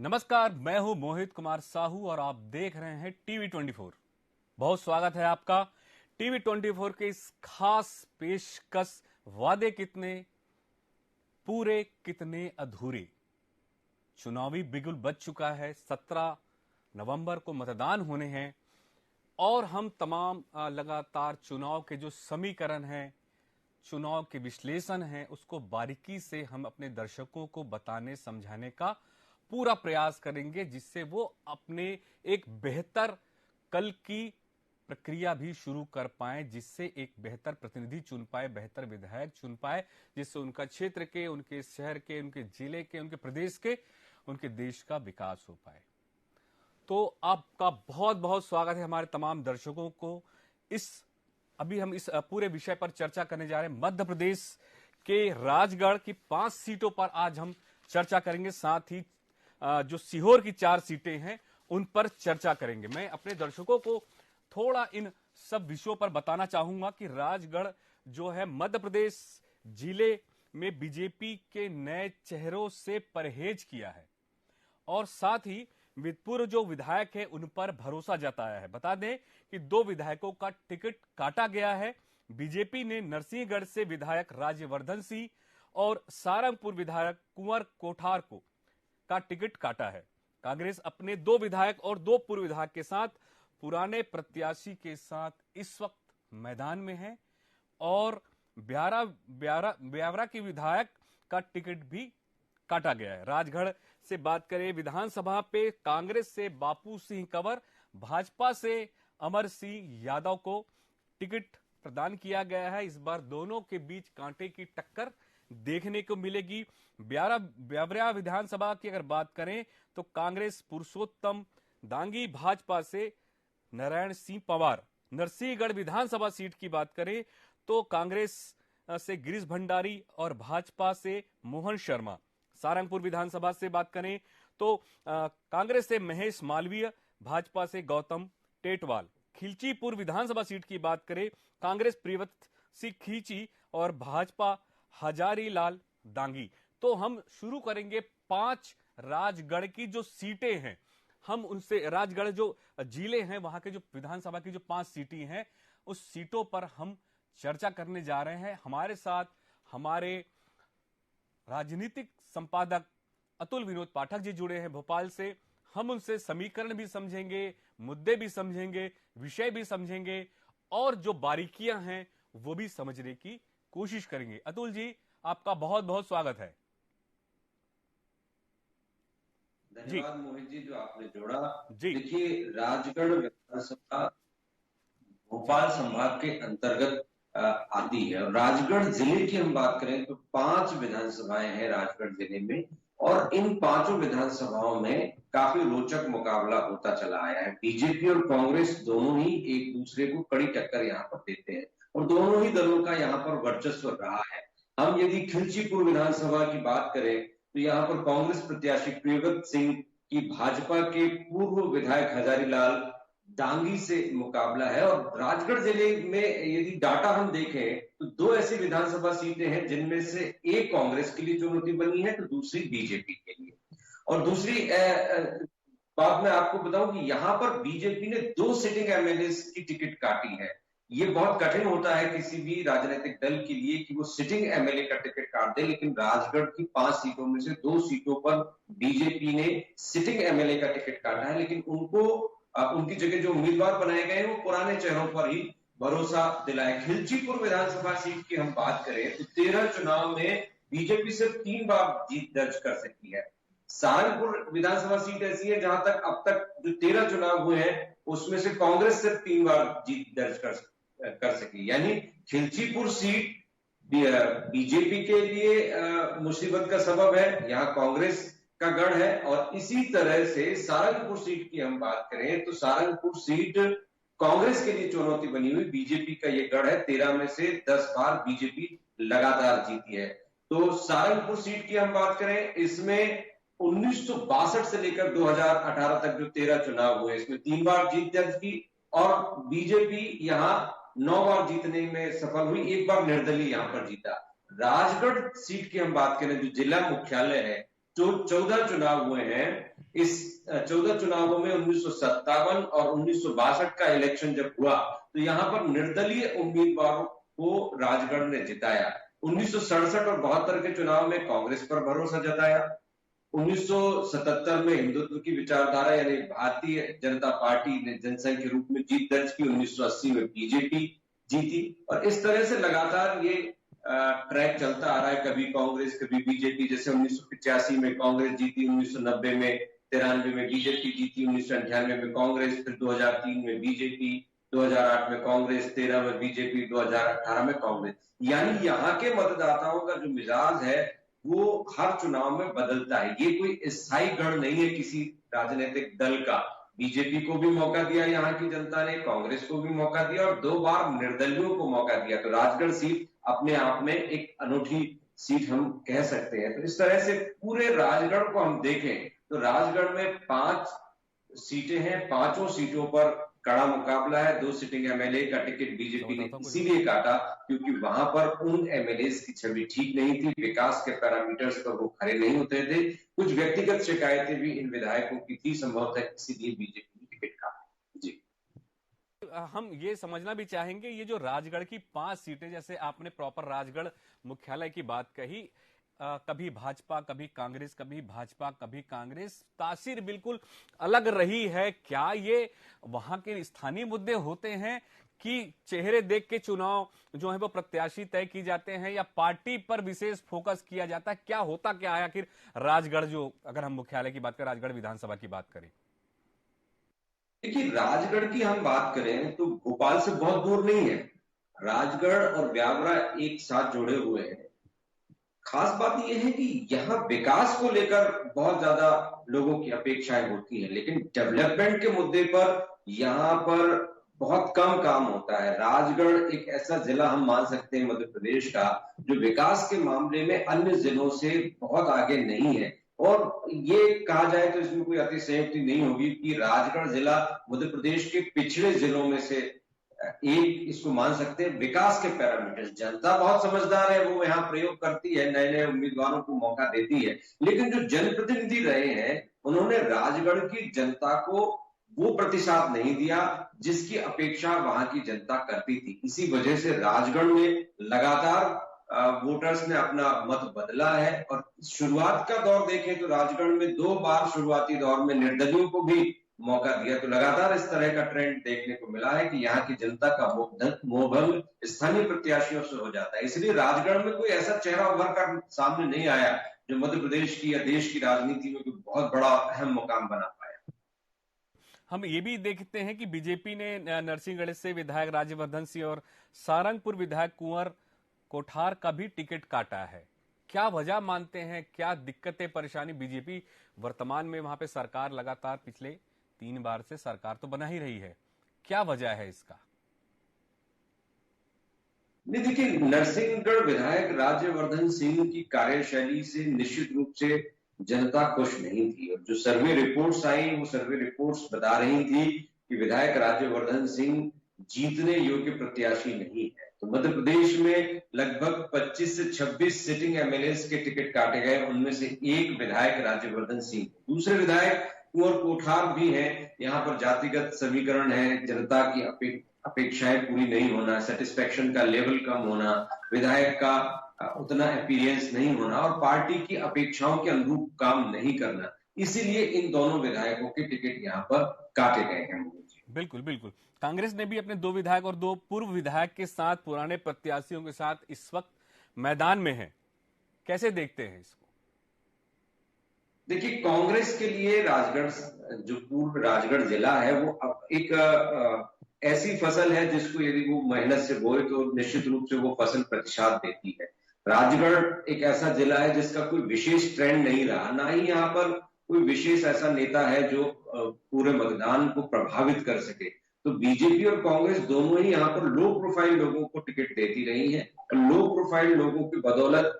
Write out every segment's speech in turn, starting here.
नमस्कार, मैं हूं मोहित कुमार साहू और आप देख रहे हैं टीवी 24। बहुत स्वागत है आपका टीवी 24 के इस खास पेशकश वादे कितने पूरे कितने अधूरे। चुनावी बिगुल बज चुका है, 17 नवंबर को मतदान होने हैं और हम तमाम लगातार चुनाव के जो समीकरण हैं, चुनाव के विश्लेषण हैं, उसको बारीकी से हम अपने दर्शकों को बताने समझाने का पूरा प्रयास करेंगे, जिससे वो अपने एक बेहतर कल की प्रक्रिया भी शुरू कर पाए, जिससे एक बेहतर प्रतिनिधि चुन पाए, बेहतर विधायक चुन पाए, जिससे उनका क्षेत्र के, उनके शहर के, उनके जिले के, उनके प्रदेश के, उनके देश का विकास हो पाए। तो आपका बहुत बहुत स्वागत है हमारे तमाम दर्शकों को। अभी हम इस पूरे विषय पर चर्चा करने जा रहे हैं। मध्य प्रदेश के राजगढ़ की 5 सीटों पर आज हम चर्चा करेंगे, साथ ही जो सीहोर की 4 सीटें हैं उन पर चर्चा करेंगे। मैं अपने दर्शकों को थोड़ा इन सब विषयों पर बताना चाहूंगा कि राजगढ़ जो है मध्य प्रदेश जिले में बीजेपी के नए चेहरों से परहेज किया है और साथ ही पूर्व जो विधायक है उन पर भरोसा जताया है। बता दें कि 2 विधायकों का टिकट काटा गया है। बीजेपी ने नरसिंहगढ़ से विधायक राज्यवर्धन सिंह और सारंगपुर विधायक कुंवर कोठार का टिकट काटा है। कांग्रेस अपने 2 विधायक और 2 पूर्व विधायक के साथ पुराने प्रत्याशी के साथ इस वक्त मैदान में है और ब्यावरा की विधायक का टिकट भी काटा गया है। राजगढ़ से बात करें, विधानसभा पे कांग्रेस से बापू सिंह कंवर, भाजपा से अमर सिंह यादव को टिकट प्रदान किया गया है। इस बार दोनों के बीच कांटे की टक्कर देखने को मिलेगी। ब्यावरा विधानसभा की अगर बात करें तो कांग्रेस पुरुषोत्तम दांगी, भाजपा से नारायण सिंह पवार। नरसिंहगढ़ विधानसभा सीट की बात करें तो कांग्रेस से गिरीश भंडारी और भाजपा से मोहन शर्मा। सारंगपुर विधानसभा से बात करें तो कांग्रेस से महेश मालवीय, भाजपा से गौतम टेटवाल। खिलचीपुर विधानसभा सीट की बात करें, कांग्रेस प्रियव्रत सिंह खींची और भाजपा हजारी लाल दांगी। तो हम शुरू करेंगे 5 राजगढ़ की जो सीटें हैं, हम उनसे राजगढ़ जो जिले हैं वहां के जो विधानसभा की जो 5 सीटें हैं उस सीटों पर हम चर्चा करने जा रहे हैं। हमारे साथ हमारे राजनीतिक संपादक अतुल विनोद पाठक जी जुड़े हैं भोपाल से। हम उनसे समीकरण भी समझेंगे, मुद्दे भी समझेंगे, विषय भी समझेंगे और जो बारीकियां हैं वो भी समझने की कोशिश करेंगे। अतुल जी, आपका बहुत बहुत स्वागत है। धन्यवाद मोहित जी, जो आपने जोड़ा। देखिए, राजगढ़ विधानसभा भोपाल संभाग के अंतर्गत आती है और राजगढ़ जिले की हम बात करें तो 5 विधानसभाएं हैं राजगढ़ जिले में और इन 5 विधानसभाओं में काफी रोचक मुकाबला होता चला आया है। बीजेपी और कांग्रेस दोनों ही एक दूसरे को कड़ी टक्कर यहाँ पर देते हैं और दोनों ही दलों का यहाँ पर वर्चस्व रहा है। हम यदि खिलचीपुर विधानसभा की बात करें तो यहाँ पर कांग्रेस प्रत्याशी प्रियव्रत सिंह की भाजपा के पूर्व विधायक हजारी लाल दांगी से मुकाबला है। और राजगढ़ जिले में यदि डाटा हम देखें तो 2 ऐसी विधानसभा सीटें हैं जिनमें से एक कांग्रेस के लिए चुनौती बनी है तो दूसरी बीजेपी के लिए। और दूसरी बात मैं आपको बताऊं कि यहाँ पर बीजेपी ने 2 सिटिंग एमएलए की टिकट काटी है। ये बहुत कठिन होता है किसी भी राजनीतिक दल के लिए कि वो सिटिंग एमएलए का टिकट काट दे, लेकिन राजगढ़ की 5 सीटों में से 2 सीटों पर बीजेपी ने सिटिंग एमएलए का टिकट काटा है, लेकिन उनको उनकी जगह जो उम्मीदवार बनाए गए वो पुराने चेहरों पर ही भरोसा दिलाए। खिलचीपुर विधानसभा सीट की हम बात करें तो 13 चुनाव में बीजेपी सिर्फ 3 बार जीत दर्ज कर सकती है। सहारनपुर विधानसभा सीट ऐसी है जहां तक अब तक जो 13 चुनाव हुए हैं उसमें से कांग्रेस सिर्फ 3 बार जीत दर्ज कर सकी। यानी खिलचीपुर सीट बीजेपी के लिए मुसीबत का सबब है, यहाँ कांग्रेस का गढ़ है। और इसी तरह से सारंगपुर सीट की हम बात करें तो सारंगपुर सीट कांग्रेस के लिए चुनौती बनी हुई, बीजेपी का ये गढ़ है। 13 में से 10 बार बीजेपी लगातार जीती है। तो सारंगपुर सीट की हम बात करें, इसमें 1962 से लेकर 2018 तक जो 13 चुनाव हुए इसमें 3 बार जीत दर्ज की और बीजेपी यहाँ 9 बार जीतने में सफल हुई, 1 बार निर्दलीय यहाँ पर जीता। राजगढ़ सीट की हम बात करें जो जिला मुख्यालय है, जो 14 चुनाव हुए हैं इस 14 चुनावों में 1957 और 1962 का इलेक्शन जब हुआ तो यहाँ पर निर्दलीय उम्मीदवारों को राजगढ़ ने जिताया। 1967 और 72 के चुनाव में कांग्रेस पर भरोसा जताया। 1977 में हिंदुत्व की विचारधारा यानी भारतीय जनता पार्टी ने जनसंघ के रूप में जीत दर्ज की। 1980 में बीजेपी जीती और इस तरह से लगातार ये ट्रैक चलता आ रहा है, कभी कांग्रेस कभी बीजेपी। जैसे 1985 में कांग्रेस जीती, 1990 में 93 में बीजेपी जीती, 1998 में कांग्रेस, फिर 2003 में बीजेपी, 2008 में कांग्रेस, 13 में बीजेपी, 2018 में कांग्रेस। यानी यहाँ के मतदाताओं का जो मिजाज है वो हर चुनाव में बदलता है। ये कोई स्थायी गढ़ नहीं है किसी राजनीतिक दल का। बीजेपी को भी मौका दिया यहाँ की जनता ने, कांग्रेस को भी मौका दिया और 2 बार निर्दलियों को मौका दिया। तो राजगढ़ सीट अपने आप में एक अनूठी सीट हम कह सकते हैं। तो इस तरह से पूरे राजगढ़ को हम देखें तो राजगढ़ में 5 सीटें हैं, 5 सीटों पर कड़ा मुकाबला है। 2 सिटिंग एमएलए का टिकट बीजेपी ने इसीलिए काटा क्योंकि वहां पर उन एमएलए की छवि ठीक नहीं थी, विकास के पैरामीटर्स पर वो खड़े नहीं होते थे। कुछ व्यक्तिगत शिकायतें भी इन विधायकों की थी, संभवतः इसीलिए बीजेपी ने टिकट काटा। जी, हम ये समझना भी चाहेंगे ये जो राजगढ़ की 5 सीटें, जैसे आपने प्रॉपर राजगढ़ मुख्यालय की बात कही, कभी भाजपा कभी कांग्रेस, कभी भाजपा कभी कांग्रेस, तासीर बिल्कुल अलग रही है। क्या ये वहां के स्थानीय मुद्दे होते हैं कि चेहरे देख के चुनाव जो है वो प्रत्याशी तय की जाते हैं या पार्टी पर विशेष फोकस किया जाता है? क्या होता क्या है आखिर राजगढ़, जो अगर हम मुख्यालय की बात करें, राजगढ़ विधानसभा की बात करें? देखिए, राजगढ़ की हम बात करें तो भोपाल से बहुत दूर नहीं है। राजगढ़ और ब्यावरा एक साथ जुड़े हुए हैं। खास बात यह है कि यहाँ विकास को लेकर बहुत ज्यादा लोगों की अपेक्षाएं होती हैं, लेकिन डेवलपमेंट के मुद्दे पर यहाँ पर बहुत कम काम होता है। राजगढ़ एक ऐसा जिला हम मान सकते हैं मध्य प्रदेश का जो विकास के मामले में अन्य जिलों से बहुत आगे नहीं है। और ये कहा जाए तो इसमें कोई अतिशयोक्ति नहीं होगी कि राजगढ़ जिला मध्य प्रदेश के पिछड़े जिलों में से एक इसको मान सकते हैं। विकास के पैरामीटर्स, जनता बहुत समझदार है, वो यहाँ प्रयोग करती है, नए नए उम्मीदवारों को मौका देती है, लेकिन जो जनप्रतिनिधि रहे हैं उन्होंने राजगढ़ की जनता को वो प्रतिसाद नहीं दिया जिसकी अपेक्षा वहां की जनता करती थी। इसी वजह से राजगढ़ में लगातार वोटर्स ने अपना मत बदला है। और शुरुआत का दौर देखें तो राजगढ़ में 2 बार शुरुआती दौर में निर्दलियों को भी मौका दिया। तो लगातार इस तरह का ट्रेंड देखने को मिला है कि यहाँ की जनता का मोहभंग स्थानीय प्रत्याशियों से हो जाता है। इसलिए राजगढ़ में कोई ऐसा चेहरा उभर कर सामने नहीं आया जो मध्य प्रदेश की या देश की राजनीति में कोई बहुत बड़ा अहम मुकाम बना पाया। हम ये भी देखते हैं कि बीजेपी ने नरसिंहगढ़ से विधायक राज्यवर्धन सिंह और सारंगपुर विधायक कुंवर कोठार का भी टिकट काटा है। क्या वजह मानते हैं, क्या दिक्कतें परेशानी? बीजेपी वर्तमान में वहां पे सरकार लगातार पिछले 3 बार से सरकार तो बना ही रही है, क्या वजह है इसका? नहीं, देखिए, नरसिंहगढ़ विधायक राज्यवर्धन सिंह की कार्यशैली से निश्चित रूप से जनता खुश नहीं थी। और जो सर्वे रिपोर्ट्स आई वो सर्वे रिपोर्ट्स बता रही थी कि विधायक राज्यवर्धन सिंह जीतने योग्य प्रत्याशी नहीं है। तो मध्य प्रदेश में लगभग 25 से 26 सिटिंग एमएलए के टिकट काटे गए, उनमें से एक विधायक राज्यवर्धन सिंह, दूसरे विधायक कुंवर कोठार भी हैं। यहाँ पर जातिगत समीकरण है, जनता की अपेक्षाएं पूरी नहीं होना, सेटिस्फेक्शन का लेवल कम होना, विधायक का उतना अपीयरेंस नहीं होना और पार्टी की अपेक्षाओं के अनुरूप काम नहीं करना, इसीलिए इन दोनों विधायकों के टिकट यहाँ पर काटे गए हैं। बिल्कुल बिल्कुल। कांग्रेस ने भी अपने 2 विधायक और 2 पूर्व विधायक के साथ, पुराने प्रत्याशियों के साथ इस वक्त मैदान में है। कैसे देखते हैं इसको? देखिए, कांग्रेस के लिए राजगढ़, जो पूर्व राजगढ़ जिला है, वो एक ऐसी फसल है जिसको यदि वो मेहनत से बोए तो निश्चित रूप से वो फसल प्रतिशत देती है। राजगढ़ एक ऐसा जिला है जिसका कोई विशेष ट्रेंड नहीं रहा, ना ही यहाँ पर कोई विशेष ऐसा नेता है जो पूरे मतदान को प्रभावित कर सके। तो बीजेपी और कांग्रेस दोनों ही यहाँ पर लो प्रोफाइल लोगों को टिकट देती रही है और लो प्रोफाइल लोगों की बदौलत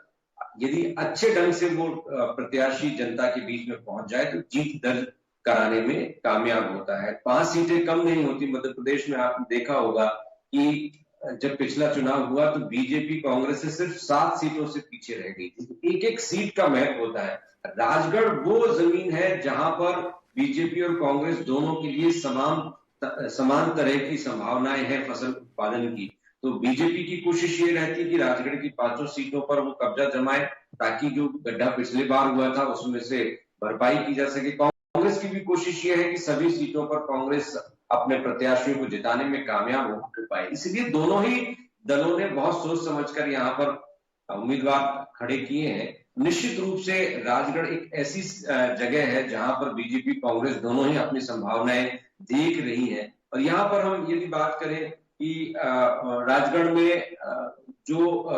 यदि अच्छे ढंग से वो प्रत्याशी जनता के बीच में पहुंच जाए तो जीत दर्ज कराने में कामयाब होता है। 5 सीटें कम नहीं होती। मध्य प्रदेश में आपने देखा होगा कि जब पिछला चुनाव हुआ तो बीजेपी कांग्रेस से सिर्फ 7 सीटों से पीछे रह गई थी। एक एक सीट का महत्व होता है। राजगढ़ वो जमीन है जहां पर बीजेपी और कांग्रेस दोनों के लिए समान तरह की संभावनाएं हैं फसल उत्पादन की। तो बीजेपी की कोशिश ये रहती है कि राजगढ़ की 5 सीटों पर वो कब्जा जमाए, ताकि जो गड्ढा पिछले बार हुआ था उसमें से भरपाई की जा सके। कांग्रेस की भी कोशिश ये है कि सभी सीटों पर कांग्रेस अपने प्रत्याशियों को जिताने में कामयाब हो पाए। इसलिए दोनों ही दलों ने बहुत सोच समझकर यहाँ पर उम्मीदवार खड़े किए हैं। निश्चित रूप से राजगढ़ एक ऐसी जगह है जहां पर बीजेपी कांग्रेस दोनों ही अपनी संभावनाएं देख रही हैं। और यहाँ पर हम यदि बात करें कि राजगढ़ में जो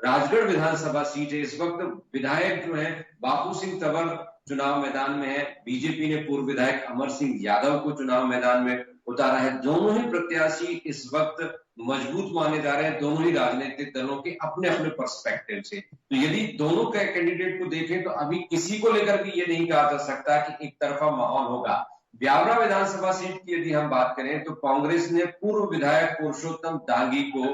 राजगढ़ विधानसभा सीट है, इस वक्त विधायक जो है बापू सिंह तंवर चुनाव मैदान में है। बीजेपी ने पूर्व विधायक अमर सिंह यादव को चुनाव मैदान में उतारा है। दोनों ही प्रत्याशी इस वक्त मजबूत माने जा रहे हैं, दोनों ही राजनीतिक दलों के अपने अपने पर्सपेक्टिव से। तो यदि दोनों के कैंडिडेट को देखें तो अभी किसी को लेकर भी ये नहीं कहा जा सकता कि एक तरफा माहौल होगा। ब्यावरा विधानसभा सीट की यदि हम बात करें तो कांग्रेस ने पूर्व विधायक पुरुषोत्तम दांगी को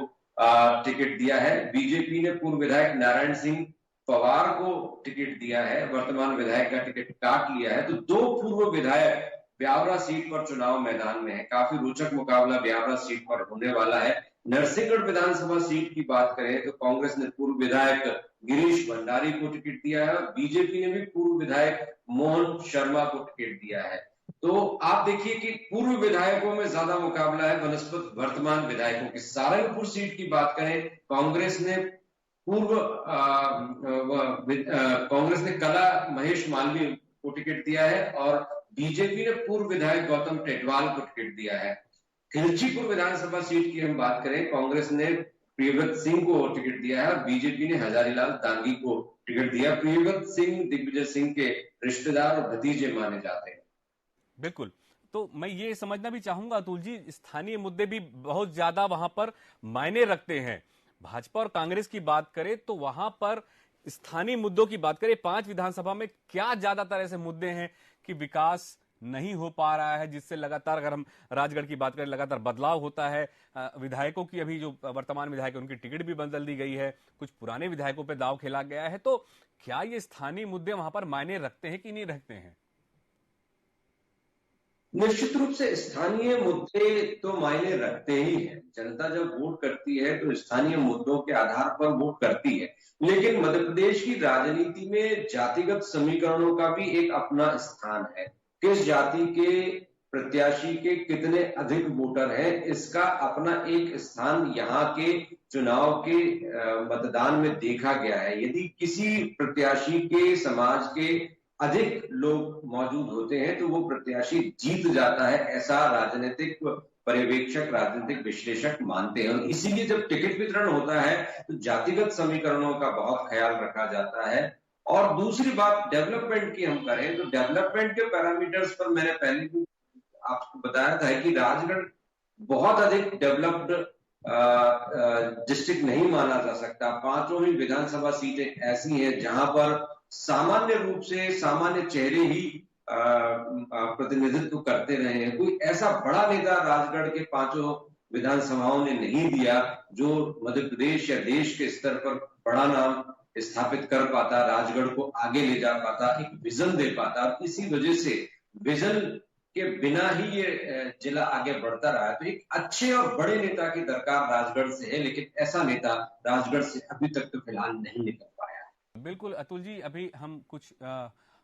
टिकट दिया है। बीजेपी ने पूर्व विधायक नारायण सिंह पवार को टिकट दिया है, वर्तमान विधायक का टिकट काट लिया है। तो 2 पूर्व विधायक ब्यावरा सीट पर चुनाव मैदान में है। काफी रोचक मुकाबला ब्यावरा सीट पर होने वाला है। नरसिंहगढ़ विधानसभा सीट की बात करें तो कांग्रेस ने पूर्व विधायक गिरीश भंडारी को टिकट दिया है और बीजेपी ने भी पूर्व विधायक मोहन शर्मा को टिकट दिया है। तो आप देखिए कि पूर्व विधायकों में ज्यादा मुकाबला है बनस्पत वर्तमान विधायकों की। सारंगपुर सीट की बात करें, कांग्रेस ने कला महेश मालवीय को टिकट दिया है और बीजेपी ने पूर्व विधायक गौतम टेटवाल को टिकट दिया है। खिलचीपुर विधानसभा सीट की हम बात करें, कांग्रेस ने प्रियव्रत सिंह को टिकट दिया है और बीजेपी ने हजारीलाल दांगी को टिकट दिया। प्रियव्रत सिंह दिग्विजय सिंह के रिश्तेदार और भतीजे माने जाते हैं। बिल्कुल। तो मैं ये समझना भी चाहूंगा अतुल जी, स्थानीय मुद्दे भी बहुत ज्यादा वहां पर मायने रखते हैं। भाजपा और कांग्रेस की बात करें तो वहां पर स्थानीय मुद्दों की बात करें, 5 विधानसभा में क्या ज्यादातर ऐसे मुद्दे हैं कि विकास नहीं हो पा रहा है, जिससे लगातार, अगर हम राजगढ़ की बात करें, लगातार बदलाव होता है। विधायकों की, अभी जो वर्तमान विधायक उनकी टिकट भी बदल दी गई है, कुछ पुराने विधायकों पर दाव खेला गया है। तो क्या ये स्थानीय मुद्दे वहां पर मायने रखते हैं कि नहीं रखते हैं? निश्चित रूप से स्थानीय मुद्दे तो मायने रखते ही हैं। जनता जब वोट करती है तो स्थानीय मुद्दों के आधार पर वोट करती है। लेकिन मध्य प्रदेश की राजनीति में जातिगत समीकरणों का भी एक अपना स्थान है। किस जाति के प्रत्याशी के कितने अधिक वोटर हैं, इसका अपना एक स्थान यहाँ के चुनाव के मतदान में देखा गया है। यदि किसी प्रत्याशी के समाज के अधिक लोग मौजूद होते हैं तो वो प्रत्याशी जीत जाता है, ऐसा राजनीतिक पर्यवेक्षक, राजनीतिक विश्लेषक मानते हैं। और इसीलिए जब टिकट वितरण होता है तो जातिगत समीकरणों का बहुत ख्याल रखा जाता है। और दूसरी बात डेवलपमेंट की हम करें तो डेवलपमेंट के पैरामीटर्स पर मैंने पहले भी आपको बताया था कि राजगढ़ बहुत अधिक डेवलप्ड डिस्ट्रिक्ट नहीं माना जा सकता। 5 ही विधानसभा सीटें ऐसी हैं जहां पर सामान्य रूप से सामान्य चेहरे ही प्रतिनिधित्व करते रहे हैं। कोई ऐसा बड़ा नेता राजगढ़ के 5 विधानसभाओं ने नहीं दिया जो मध्य प्रदेश या देश के स्तर पर बड़ा नाम स्थापित कर पाता, राजगढ़ को आगे ले जा पाता, एक विजन दे पाता। इसी वजह से विजन के बिना ही ये जिला आगे बढ़ता रहा है। तो एक अच्छे और बड़े नेता की दरकार राजगढ़ से है, लेकिन ऐसा नेता राजगढ़ से अभी तक तो फिलहाल नहीं निकल पाया। बिल्कुल अतुल जी, अभी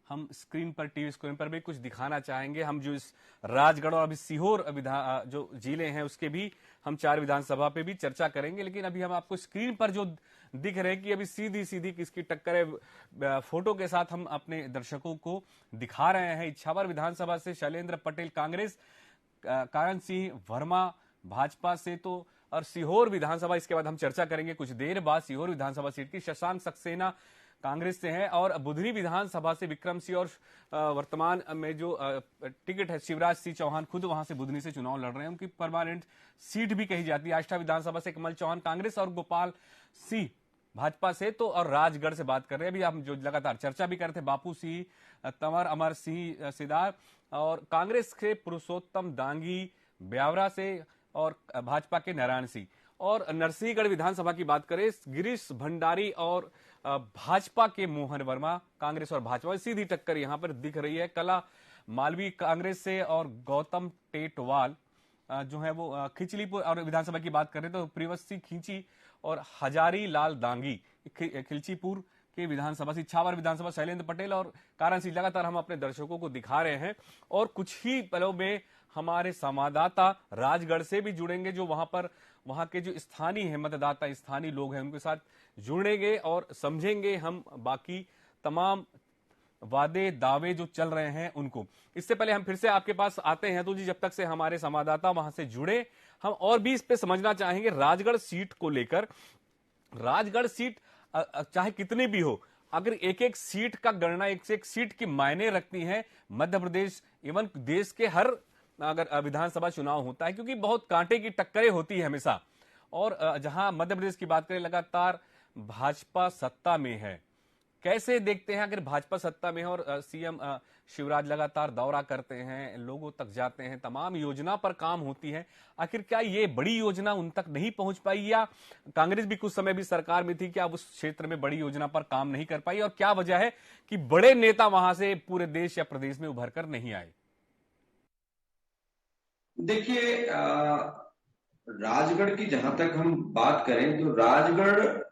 हम स्क्रीन पर, टीवी स्क्रीन पर भी कुछ दिखाना चाहेंगे। हम जो इस राजगढ़ और अभी सीहोर जो जिले हैं उसके भी हम 4 विधानसभा पे भी चर्चा करेंगे। लेकिन अभी हम आपको स्क्रीन पर जो दिख रहे हैं कि अभी सीधी सीधी किसकी टक्कर है, फोटो के साथ हम अपने दर्शकों को दिखा रहे हैं। इछावर विधानसभा से शैलेंद्र पटेल कांग्रेस, कारण सिंह वर्मा भाजपा से, तो और सीहोर विधानसभा, इसके बाद हम चर्चा करेंगे कुछ देर बाद सीहोर विधानसभा सीट की, शशांक सक्सेना कांग्रेस से है। और बुधनी विधानसभा से विक्रम सिंह और वर्तमान में जो टिकट है शिवराज सिंह चौहान, खुद वहां से बुधनी से चुनाव लड़ रहे हैं, उनकी परमानेंट सीट भी कही जाती है। आष्टा विधानसभा से कमल चौहान कांग्रेस और गोपाल सिंह भाजपा से। तो और राजगढ़ से बात कर रहे हैं, अभी हम जो लगातार चर्चा भी करते, बापू सिंह तंवर, अमर सिंह सिदार, और कांग्रेस के पुरुषोत्तम दांगी ब्यावरा से, और भाजपा के नारायण सिंह। और नरसिंहगढ़ विधानसभा की बात करें, गिरीश भंडारी और भाजपा के मोहन वर्मा, कांग्रेस और भाजपा में सीधी टक्कर यहां पर दिख रही है। कला मालवी कांग्रेस से और गौतम टेटवाल जो है वो खिचलीपुर, और विधानसभा की बात करें तो प्रियवसी खींची और हजारी लाल दांगी खिलचीपुर के विधानसभा से, इछावर विधानसभा शैलेंद्र पटेल और कारण सिंह। लगातार हम अपने दर्शकों को दिखा रहे हैं और कुछ ही पलों में हमारे संवाददाता राजगढ़ से भी जुड़ेंगे, जो वहां के जो स्थानीय है मतदाता, स्थानीय लोग हैं, उनके साथ जुड़ेंगे और समझेंगे हम बाकी तमाम वादे दावे जो चल रहे हैं उनको। इससे पहले हम फिर से आपके पास आते हैं अतुल जी, जब तक से हमारे संवाददाता वहां से जुड़े, हम और भी इस पे समझना चाहेंगे राजगढ़ सीट को लेकर। राजगढ़ सीट चाहे कितनी भी हो, अगर एक एक सीट का गणना, एक एक सीट की मायने रखती है मध्य प्रदेश, इवन देश के हर अगर विधानसभा चुनाव होता है, क्योंकि बहुत कांटे की टक्करें होती है हमेशा। और जहां मध्य प्रदेश की बात करें, लगातार भाजपा सत्ता में है। कैसे देखते हैं अगर भाजपा सत्ता में है और सीएम शिवराज लगातार दौरा करते हैं, लोगों तक जाते हैं, तमाम योजना पर काम होती है, आखिर क्या ये बड़ी योजना उन तक नहीं पहुंच पाई, या कांग्रेस भी कुछ समय भी सरकार में थी, क्या उस क्षेत्र में बड़ी योजना पर काम नहीं कर पाई, और क्या वजह है कि बड़े नेता वहां से पूरे देश या प्रदेश में उभर कर नहीं आए? देखिए, राजगढ़ की जहां तक हम बात करें तो राजगढ़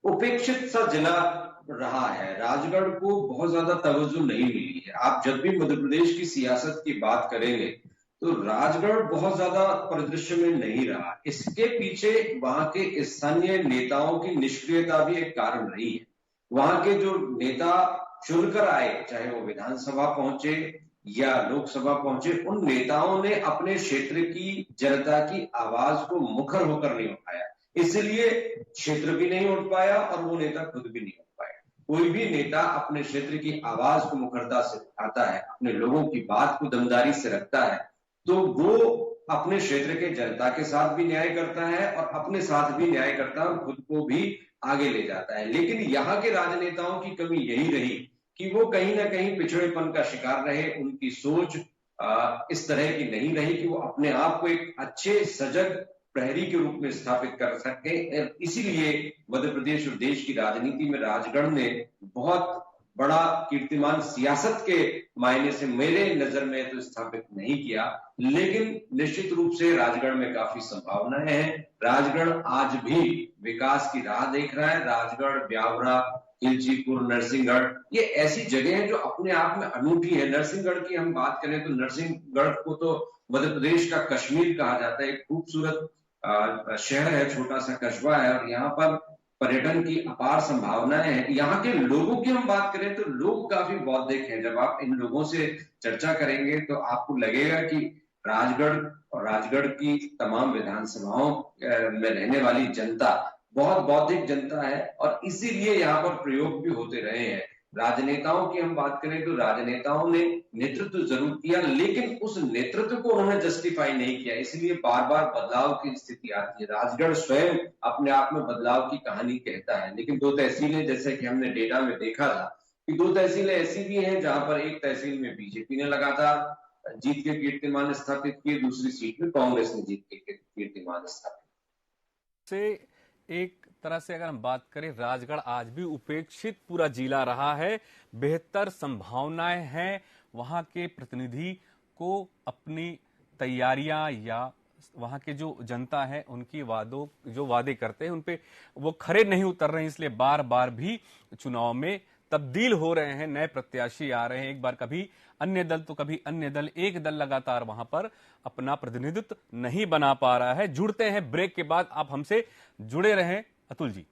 उपेक्षित सा जिला रहा है। राजगढ़ को बहुत ज्यादा तवज्जो नहीं मिली है। आप जब भी मध्य प्रदेश की सियासत की बात करेंगे तो राजगढ़ बहुत ज्यादा परिदृश्य में नहीं रहा। इसके पीछे वहां के स्थानीय नेताओं की निष्क्रियता भी एक कारण रही है। वहां के जो नेता चुनकर आए, चाहे वो विधानसभा पहुंचे या लोकसभा पहुंचे, उन नेताओं ने अपने क्षेत्र की जनता की आवाज को मुखर होकर नहीं उठाया, इसलिए क्षेत्र भी नहीं उठ पाया और वो नेता खुद भी नहीं उठ पाया। कोई भी नेता अपने क्षेत्र की आवाज को मुखरता से उठाता है, अपने लोगों की बात को दमदारी से रखता है, तो वो अपने क्षेत्र के जनता के साथ भी न्याय करता है और अपने साथ भी न्याय करता है और खुद को भी आगे ले जाता है। लेकिन यहाँ के राजनेताओं की कमी यही रही कि वो कहीं ना कहीं पिछड़ेपन का शिकार रहे। उनकी सोच इस तरह की नहीं रही कि वो अपने आप को एक अच्छे सजग प्रहरी के रूप में स्थापित कर सके। इसीलिए मध्य प्रदेश और देश की राजनीति में राजगढ़ ने बहुत बड़ा कीर्तिमान सियासत के मायने से मेरे नजर में तो स्थापित नहीं किया, लेकिन निश्चित रूप से राजगढ़ में काफी संभावनाएं हैं। राजगढ़ आज भी विकास की राह देख रहा है। राजगढ़, ब्यावरा, खिलचीपुर, नरसिंहगढ़, ये ऐसी जगह है जो अपने आप में अनूठी है। नरसिंहगढ़ की हम बात करें तो नरसिंहगढ़ को तो मध्य प्रदेश का कश्मीर कहा जाता है। एक खूबसूरत शहर है, छोटा सा कस्बा है और यहाँ पर पर्यटन की अपार संभावनाएं हैं। यहाँ के लोगों की हम बात करें तो लोग काफी बौद्धिक हैं। जब आप इन लोगों से चर्चा करेंगे तो आपको लगेगा कि राजगढ़ और राजगढ़ की तमाम विधानसभाओं में रहने वाली जनता बहुत बौद्धिक जनता है और इसीलिए यहाँ पर प्रयोग भी होते रहे हैं। राजनेताओं की हम बात करें तो राजनेताओं ने नेतृत्व जरूर किया, लेकिन उस नेतृत्व को उन्होंने जस्टिफाई नहीं किया, इसलिए बार बार बदलाव की स्थिति आती है। राजगढ़ स्वयं अपने आप में बदलाव की कहानी कहता है, लेकिन दो तहसीलें, जैसे कि हमने डेटा में देखा था कि दो तहसीलें ऐसी भी हैं जहां पर एक तहसील में बीजेपी ने लगातार जीत के कीर्तिमान स्थापित किए, दूसरी सीट में कांग्रेस ने जीत के कीर्तिमान स्थापित से। एक तरह से अगर हम बात करें, राजगढ़ आज भी उपेक्षित पूरा जिला रहा है। बेहतर संभावनाएं हैं वहां के प्रतिनिधि को अपनी तैयारियां या वहां के जो जनता है उनकी जो वादे करते हैं उन पे वो खरे नहीं उतर रहे हैं, इसलिए बार बार भी चुनाव में तब्दील हो रहे हैं, नए प्रत्याशी आ रहे हैं। एक बार कभी अन्य दल तो कभी अन्य दल, एक दल लगातार वहां पर अपना प्रतिनिधित्व नहीं बना पा रहा है। जुड़ते हैं ब्रेक के बाद, आप हमसे जुड़े रहें अतुल जी।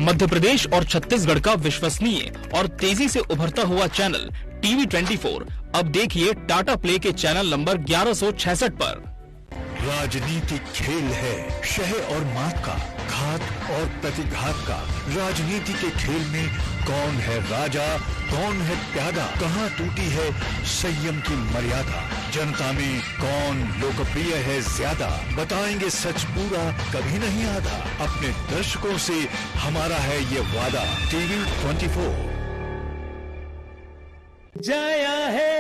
मध्य प्रदेश और छत्तीसगढ़ का विश्वसनीय और तेजी से उभरता हुआ चैनल टीवी 24 अब देखिए टाटा प्ले के चैनल नंबर 1166 पर। राजनीतिक खेल है शह और मात का, घात और प्रतिघात का राजनीति के खेल में कौन है राजा, कौन है प्यादा, कहां टूटी है संयम की मर्यादा, जनता में कौन लोकप्रिय है ज्यादा, बताएंगे सच पूरा कभी नहीं आधा, अपने दर्शकों से हमारा है ये वादा। टीवी 24 जया है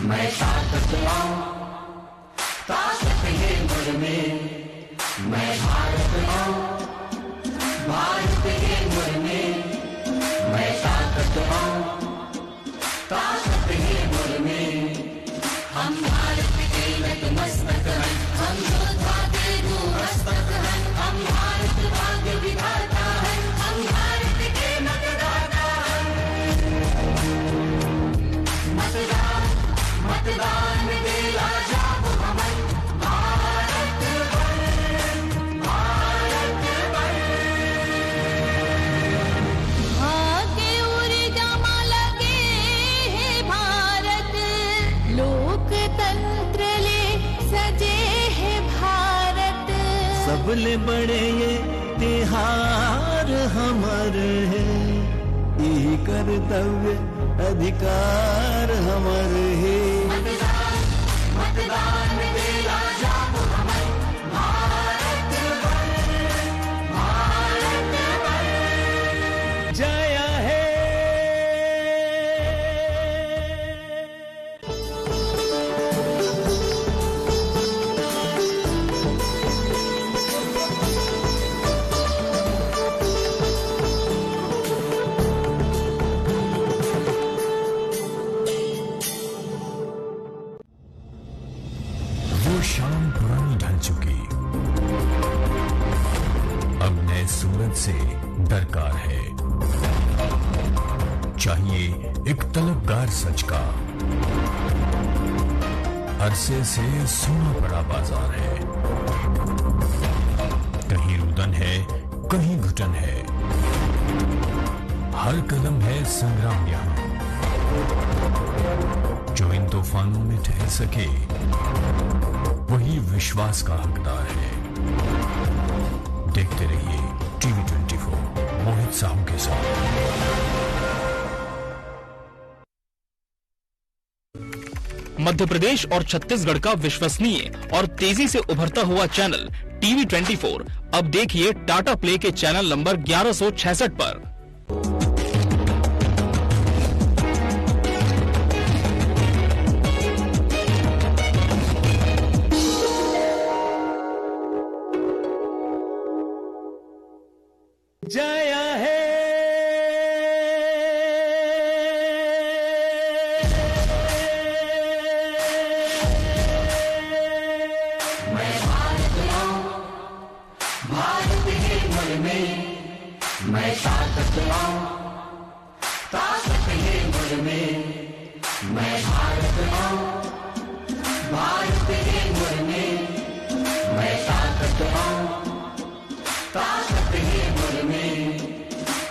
मैं ताकत लाऊं, ताकत है मुझ में, मैं भारत लाऊं, भारत है मुझ में, मैं ताकत लाऊं, ताकत है मुझ में। हम भारत के नतमस्तक हैं, हम योद्धा के मस्तक हैं, हम भारत भाग्य विधाता हैं, हम भारत के मतदाता हैं। मतदान दे लाजवाब हमें, भारत बन, भारत बन। भाग्य ऊर्जा मां लगे है भारत, लोकतंत्र ले सजे है भारत। सबले बड़े ये तिहार हमारे हैं, यही कर्तव्य अधिकार हमारे हैं। मतदान दे लाजवाब हमें, भारत बन, भारत बन। जया है शाम पुरानी ढल चुकी, अब नए सूरज से दरकार है। चाहिए एक तलबगार सच का, अरसे से सुना पड़ा बाजार है। कहीं रुदन है, कहीं घुटन है, हर कदम है संग्राम यहाँ। जो इन तूफानों में ठहर सके वही विश्वास का हकदार है। देखते रहिए टीवी 24 मोहित साहू के साथ। मध्य प्रदेश और छत्तीसगढ़ का विश्वसनीय और तेजी से उभरता हुआ चैनल टीवी 24 अब देखिए टाटा प्ले के चैनल नंबर 1166 पर। जया है मैं भारत लाऊं, भारत है मुझ में, मैं ताकत लाऊं, ताकत है मुझ में, मैं भारत लाऊं, भारत है मुझ में, मैं ताकत लाऊं, ताकत है मुझ में।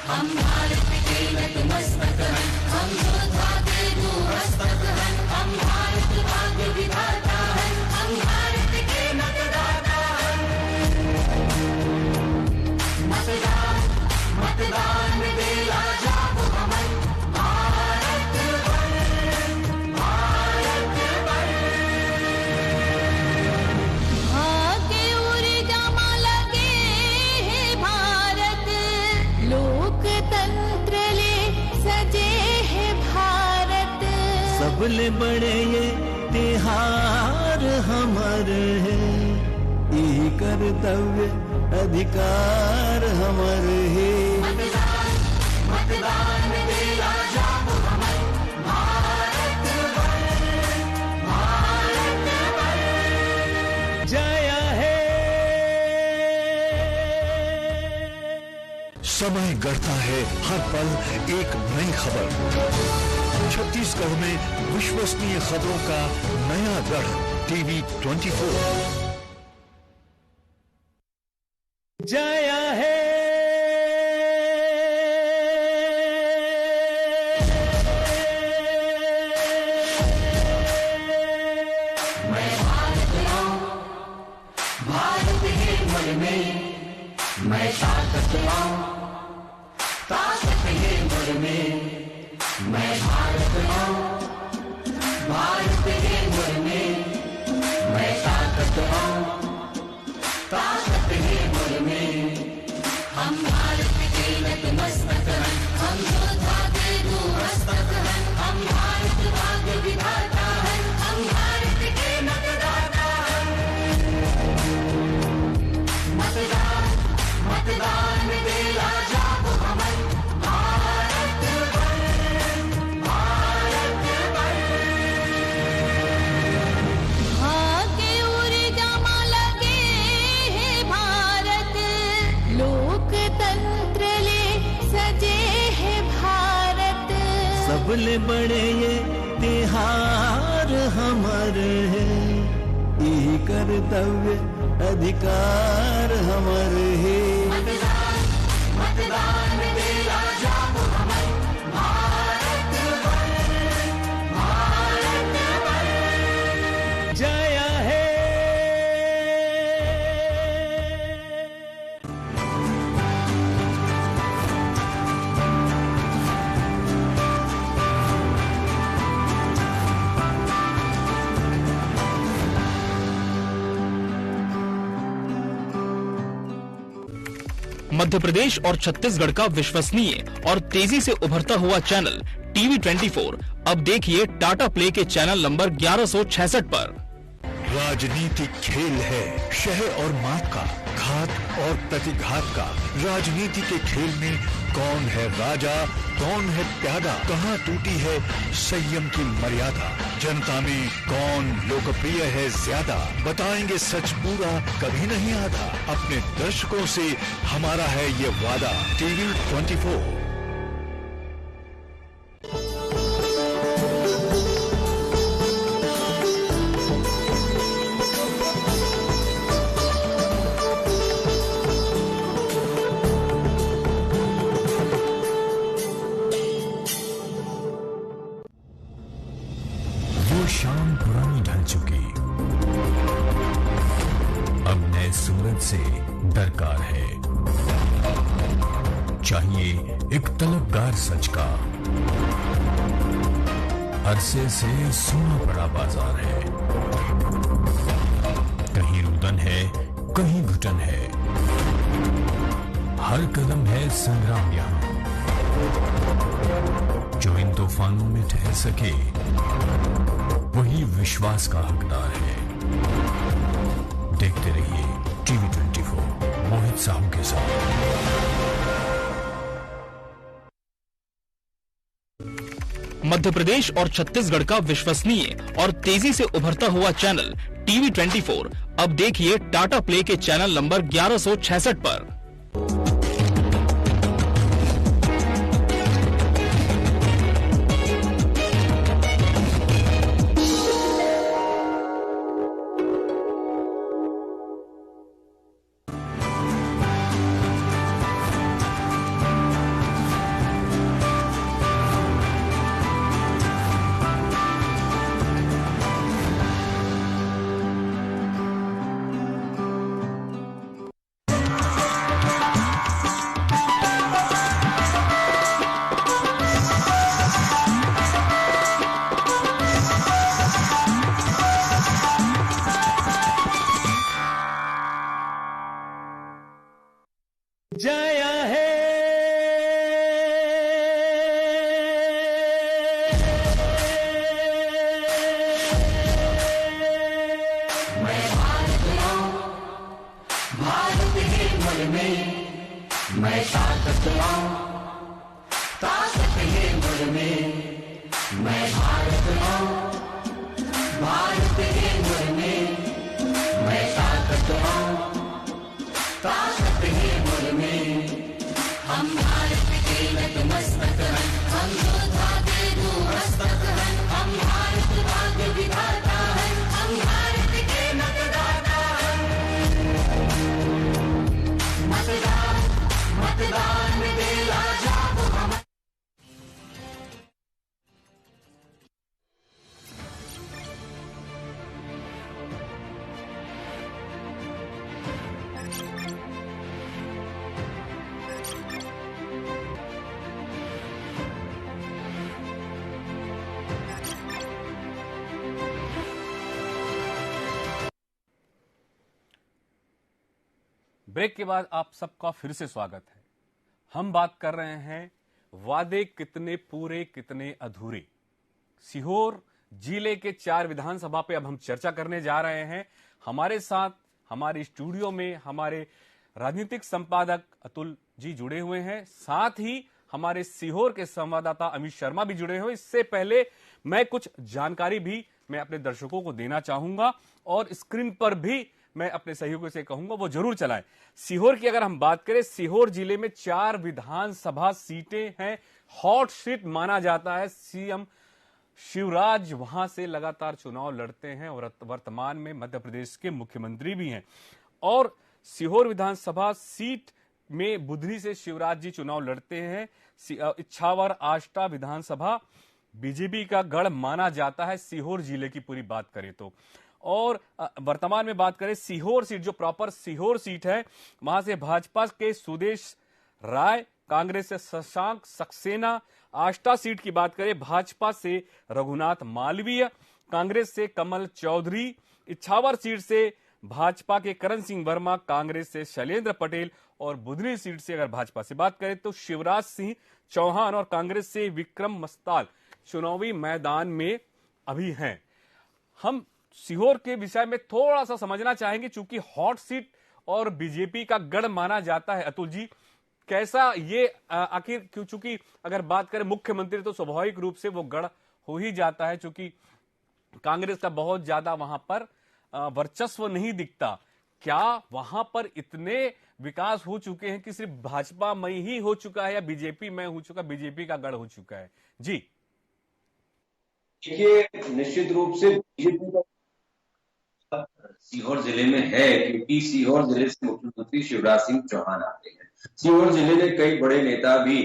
हम भारत के नतमस्तक हैं, हम योद्धा के मस्तक हैं, हम भारत भाग्य विधाता हैं, हम भारत के मतदाता हैं। मतदान दे लाजवाब हमें, भारत बन, भारत बन। भाग्य ऊर्जा मां लगे है भारत, लोकतंत्र ले सजे है भारत। सबले बड़े ये तिहार हमारे हैं, यही कर्तव्य अधिकार हमारे हैं। मतदान दे लाजवाब हमें, भारत बन, भारत बन। जया है समय गढ़ता है हर पल एक नई खबर। छत्तीसगढ़ में विश्वसनीय खबरों का नया गढ़ टीवी 24। जया है भारत आऊं, ताकत है मुझ में, मैं भारत आऊं, भारत है मुझ में, मैं ताकत आऊं, ताकत है मुझ में। हम भारत के नतमस्तक हैं, हम योद्धा के दो मस्तक हैं, हम भारत भाग्य विधाता हैं, हम भारत के मतदाता हैं। मतदान मतदान में दे आजाद हमें, भारत बन, भारत बन। भाग्य ऊर्जा लगे है भारत, लोकतंत्र ले सजे है भारत। सबले बड़े ये तिहार हमारे है, यही कर्तव्य अधिकार हमारे है। मतदान मतदान में दे आजाद हमें, भारत बन, भारत बन। जया है मध्य प्रदेश और छत्तीसगढ़ का विश्वसनीय और तेजी से उभरता हुआ चैनल टीवी 24 अब देखिए टाटा प्ले के चैनल नंबर 1166 पर। राजनीतिक खेल है शह और मात का, घात और प्रतिघात का। राजनीति के खेल में कौन है राजा, कौन है प्यादा, कहाँ टूटी है संयम की मर्यादा, जनता में कौन लोकप्रिय है ज्यादा। बताएंगे सच पूरा, कभी नहीं आधा, अपने दर्शकों से हमारा है ये वादा। टीवी 24। शाम पुरानी ढल चुकी, अब नए सूरज से दरकार है। चाहिए एक तलबगार सच का, अरसे से सोना पड़ा बाजार है। कहीं रुदन है, कहीं घुटन है, हर कदम है संग्राम यहां। जो इन तूफानों में ठहर सके वही विश्वास का हकदार है। देखते रहिए टीवी 24 मोहित साहू के साथ। मध्य प्रदेश और छत्तीसगढ़ का विश्वसनीय और तेजी से उभरता हुआ चैनल टीवी 24 अब देखिए टाटा प्ले के चैनल नंबर 1166 पर। जया है मैं भारत आऊं, भारत है मुझ में, मैं ताकत आऊं, ताकत है मुझ में, मैं भारत आऊं, भारत है मुझ में, मैं ताकत आऊं, ताकत है मुझ में। हम भारत के नतमस्तक हैं, हम योद्धा के दो मस्तक हैं, हम भारत भाग्य विधाता हैं, हम भारत के मतदाता हैं। मतदान मतदान में दे आजाद हमें। ब्रेक के बाद आप सबका फिर से स्वागत है। हम बात कर रहे हैं वादे कितने पूरे कितने अधूरे। सीहोर जिले के 4 विधानसभा पे अब हम चर्चा करने जा रहे हैं। हमारे साथ हमारे स्टूडियो में हमारे राजनीतिक संपादक अतुल जी जुड़े हुए हैं, साथ ही हमारे सीहोर के संवाददाता अमित शर्मा भी जुड़े हुए। इससे पहले मैं कुछ जानकारी भी मैं अपने दर्शकों को देना चाहूंगा और स्क्रीन पर भी मैं अपने सहयोगियों से कहूंगा वो जरूर चलाएं। सीहोर की अगर हम बात करें, सीहोर जिले में 4 विधानसभा सीटें हैं। हॉट सीट माना जाता है। सीएम शिवराज वहां से लगातार चुनाव लड़ते हैं और वर्तमान में मध्य प्रदेश के मुख्यमंत्री भी हैं। और सीहोर विधानसभा सीट में बुधनी से शिवराज जी चुनाव लड़ते हैं। इच्छावर आष्टा विधानसभा बीजेपी का गढ़ माना जाता है सीहोर जिले की पूरी बात करें तो। और वर्तमान में बात करें सीहोर सीट, जो प्रॉपर सीहोर सीट है, वहां से भाजपा के सुदेश राय, कांग्रेस से शशांक सक्सेना। आष्टा सीट की बात करें, भाजपा से रघुनाथ मालवीय, कांग्रेस से कमल चौधरी। इच्छावर सीट से भाजपा के करण सिंह वर्मा, कांग्रेस से शैलेंद्र पटेल। और बुधनी सीट से अगर भाजपा से बात करें तो शिवराज सिंह चौहान और कांग्रेस से विक्रम मस्ताल चुनावी मैदान में अभी हैं। हम सीहोर के विषय में थोड़ा सा समझना चाहेंगे, चूंकि हॉट सीट और बीजेपी का गढ़ माना जाता है। अतुल जी, कैसा ये आखिर क्यों, चूंकि अगर बात करें मुख्यमंत्री तो स्वाभाविक रूप से वो गढ़ हो ही जाता है, चूंकि कांग्रेस का बहुत ज्यादा वहां पर वर्चस्व नहीं दिखता। क्या वहां पर इतने विकास हो चुके हैं कि सिर्फ भाजपा में ही हो चुका है या बीजेपी में हो चुका, बीजेपी का गढ़ हो चुका है? जी देखिए, निश्चित रूप से बीजेपी का सीहोर जिले में है, क्योंकि सीहोर जिले से मुख्यमंत्री शिवराज सिंह चौहान आते हैं। सीहोर जिले ने कई बड़े नेता भी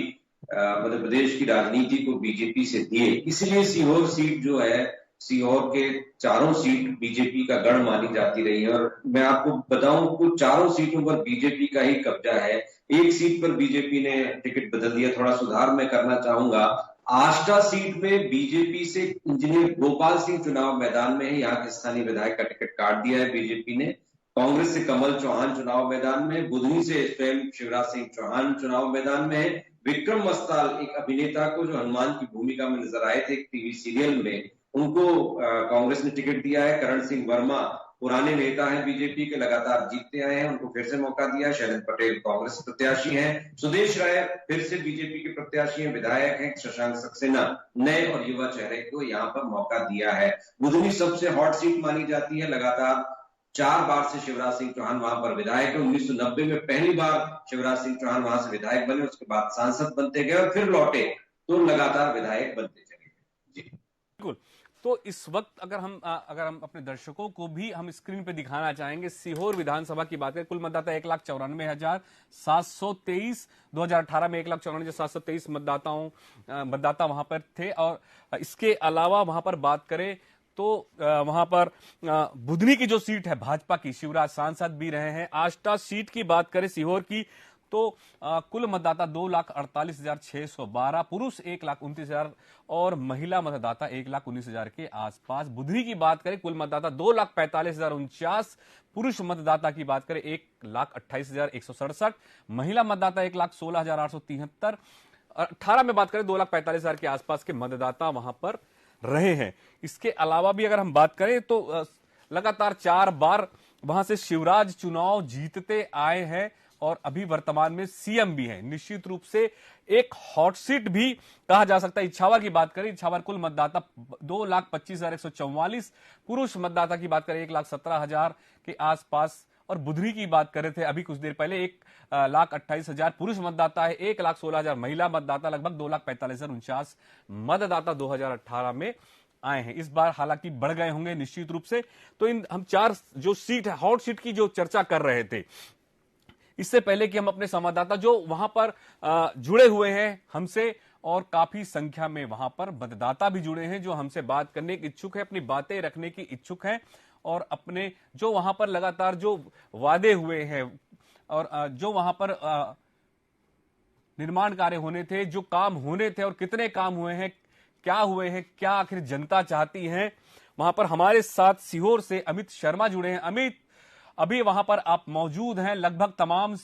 मध्य प्रदेश की राजनीति को बीजेपी से दिए, इसलिए सीहोर सीट जो है, सीहोर के 4 सीट बीजेपी का गढ़ मानी जाती रही है। और मैं आपको बताऊं कि 4 सीटों पर बीजेपी का ही कब्जा है। एक सीट पर बीजेपी ने टिकट बदल दिया। थोड़ा सुधार मैं करना चाहूंगा। आष्टा सीट में बीजेपी से इंजीनियर गोपाल सिंह चुनाव मैदान में है। यहाँ के स्थानीय विधायक का टिकट काट दिया है बीजेपी ने। कांग्रेस से कमल चौहान चुनाव मैदान में है। बुधनी से स्वयं शिवराज सिंह चौहान चुनाव मैदान में है। विक्रम मस्ताल, एक अभिनेता को जो हनुमान की भूमिका में नजर आए थे एक टीवी सीरियल में, उनको कांग्रेस ने टिकट दिया है। करण सिंह वर्मा पुराने नेता हैं बीजेपी के, लगातार जीतते आए हैं, उनको फिर से मौका दिया। शैलेंद्र पटेल कांग्रेस प्रत्याशी हैं। सुदेश राय फिर से बीजेपी के प्रत्याशी हैं, विधायक हैं। शशांक सक्सेना नए और युवा चेहरे को यहाँ पर मौका दिया है। बुधनी सबसे हॉट सीट मानी जाती है। लगातार 4 बार से शिवराज सिंह चौहान वहां पर विधायक है। 1990 में पहली बार शिवराज सिंह चौहान वहां से विधायक बने, उसके बाद सांसद बनते गए और फिर लौटे तो लगातार विधायक बनते चले गए। जी बिल्कुल। तो इस वक्त अगर हम अपने दर्शकों को भी हम स्क्रीन पे दिखाना चाहेंगे, सीहोर विधानसभा की बात करें, कुल मतदाता 1,94,723, 2018 में 1,94,723 मतदाता वहां पर थे। और इसके अलावा वहां पर बात करें तो वहां पर बुधनी की जो सीट है भाजपा की, शिवराज सांसद भी रहे हैं। आष्टा सीट की बात करें सीहोर की तो कुल मतदाता 2,48,612, पुरुष 1,29,000 और महिला मतदाता 1,19,000 के आसपास। बुधनी की बात करें, कुल मतदाता 2,45,049, पुरुष मतदाता की बात करें 1,28,167, महिला मतदाता 1,16,873। 18 में बात करें 2,45,000 के आसपास के मतदाता वहां पर रहे हैं। इसके अलावा भी अगर हम बात करें तो लगातार 4 बार वहां से शिवराज चुनाव जीतते आए हैं और अभी वर्तमान में सीएम भी हैं। निश्चित रूप से एक हॉट सीट भी कहा जा सकता है। इच्छावर की बात करें, इच्छावर कुल मतदाता 2,25,144, पुरुष मतदाता की बात करें 1,17,000 के आसपास। और बुधनी की बात कर रहे थे अभी कुछ देर पहले, 1,28,000 पुरुष मतदाता है, 1,16,000 महिला मतदाता, लगभग 2,45,049 मतदाता 2018 में आए हैं। इस बार हालांकि बढ़ गए होंगे निश्चित रूप से। तो इन हम 4 जो सीट है, हॉट सीट की जो चर्चा कर रहे थे, इससे पहले कि हम अपने संवाददाता जो वहां पर जुड़े हुए हैं हमसे, और काफी संख्या में वहां पर मतदाता भी जुड़े हैं जो हमसे बात करने के इच्छुक है, अपनी बातें रखने की इच्छुक हैं, और अपने जो वहां पर लगातार जो वादे हुए हैं और जो वहां पर निर्माण कार्य होने थे, जो काम होने थे और कितने काम हुए हैं, क्या हुए हैं, क्या आखिर जनता चाहती है, वहां पर हमारे साथ सीहोर से अमित शर्मा जुड़े हैं। अमित, अभी वहां पर आप मौजूद हैं। लगभग तमाम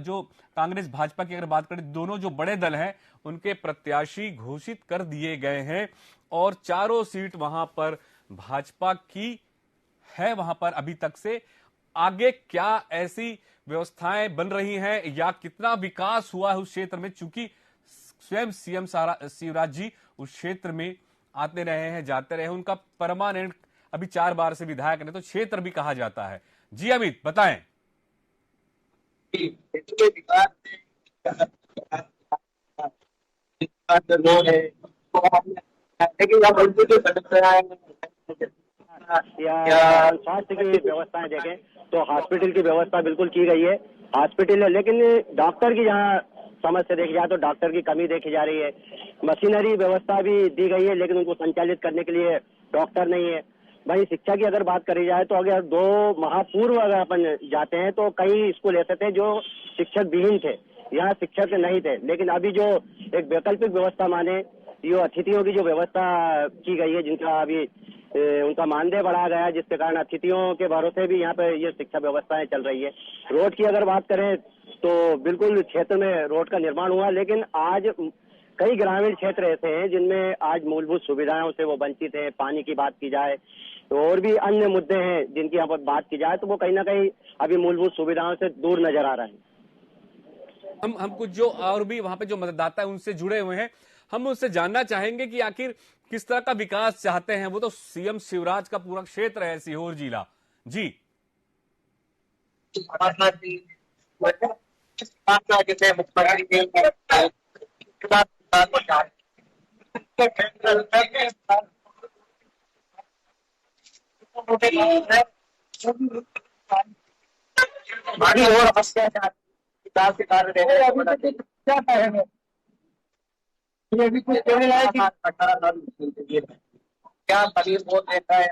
जो कांग्रेस भाजपा की अगर बात करें, दोनों जो बड़े दल हैं उनके प्रत्याशी घोषित कर दिए गए हैं और चारों सीट वहां पर भाजपा की है। वहां पर अभी तक से आगे क्या ऐसी व्यवस्थाएं बन रही हैं या कितना विकास हुआ है उस क्षेत्र में, चूंकि स्वयं सीएम शिवराज जी उस क्षेत्र में आते रहे हैं, जाते रहे हैं, उनका परमानेंट अभी 4 बार से विधायक ने तो क्षेत्र भी कहा जाता है। जी अमित बताएं। या स्वास्थ्य की व्यवस्थाएं देखें तो हॉस्पिटल की व्यवस्था बिल्कुल की गई है, हॉस्पिटल है, लेकिन डॉक्टर की जहाँ समस्या देखी जाए तो डॉक्टर की कमी देखी जा रही है। मशीनरी व्यवस्था भी दी गई है लेकिन उनको संचालित करने के लिए डॉक्टर नहीं है। भाई शिक्षा की अगर बात करी जाए तो अगर 2 माह पूर्व अगर अपन जाते हैं तो कई स्कूल ऐसे थे जो शिक्षक विहीन थे, यहाँ शिक्षक नहीं थे, लेकिन अभी जो एक वैकल्पिक व्यवस्था माने ये अतिथियों की जो व्यवस्था की गई है, जिनका अभी उनका मानदेय बढ़ाया गया है, जिसके कारण अतिथियों के भरोसे भी यहाँ पे ये शिक्षा व्यवस्थाएं चल रही है। रोड की अगर बात करें तो बिल्कुल क्षेत्र में रोड का निर्माण हुआ, लेकिन आज कई ग्रामीण क्षेत्र ऐसे हैं जिनमें आज मूलभूत सुविधाओं से वो वंचित है। पानी की बात की जाए तो और भी अन्य मुद्दे हैं जिनकी यहाँ पर बात की जाए तो वो कहीं ना कहीं अभी मूलभूत सुविधाओं से दूर नजर आ रहा है। हम कुछ जो और भी वहां पे जो मतदाता है उनसे जुड़े हुए हैं, हम उससे जानना चाहेंगे कि आखिर किस तरह का विकास चाहते हैं। वो तो सीएम शिवराज का पूरा क्षेत्र है सीहोर जिला। जी ये भी कुछ कहने लायक है कि क्या तकलीफ बहुत रहता है।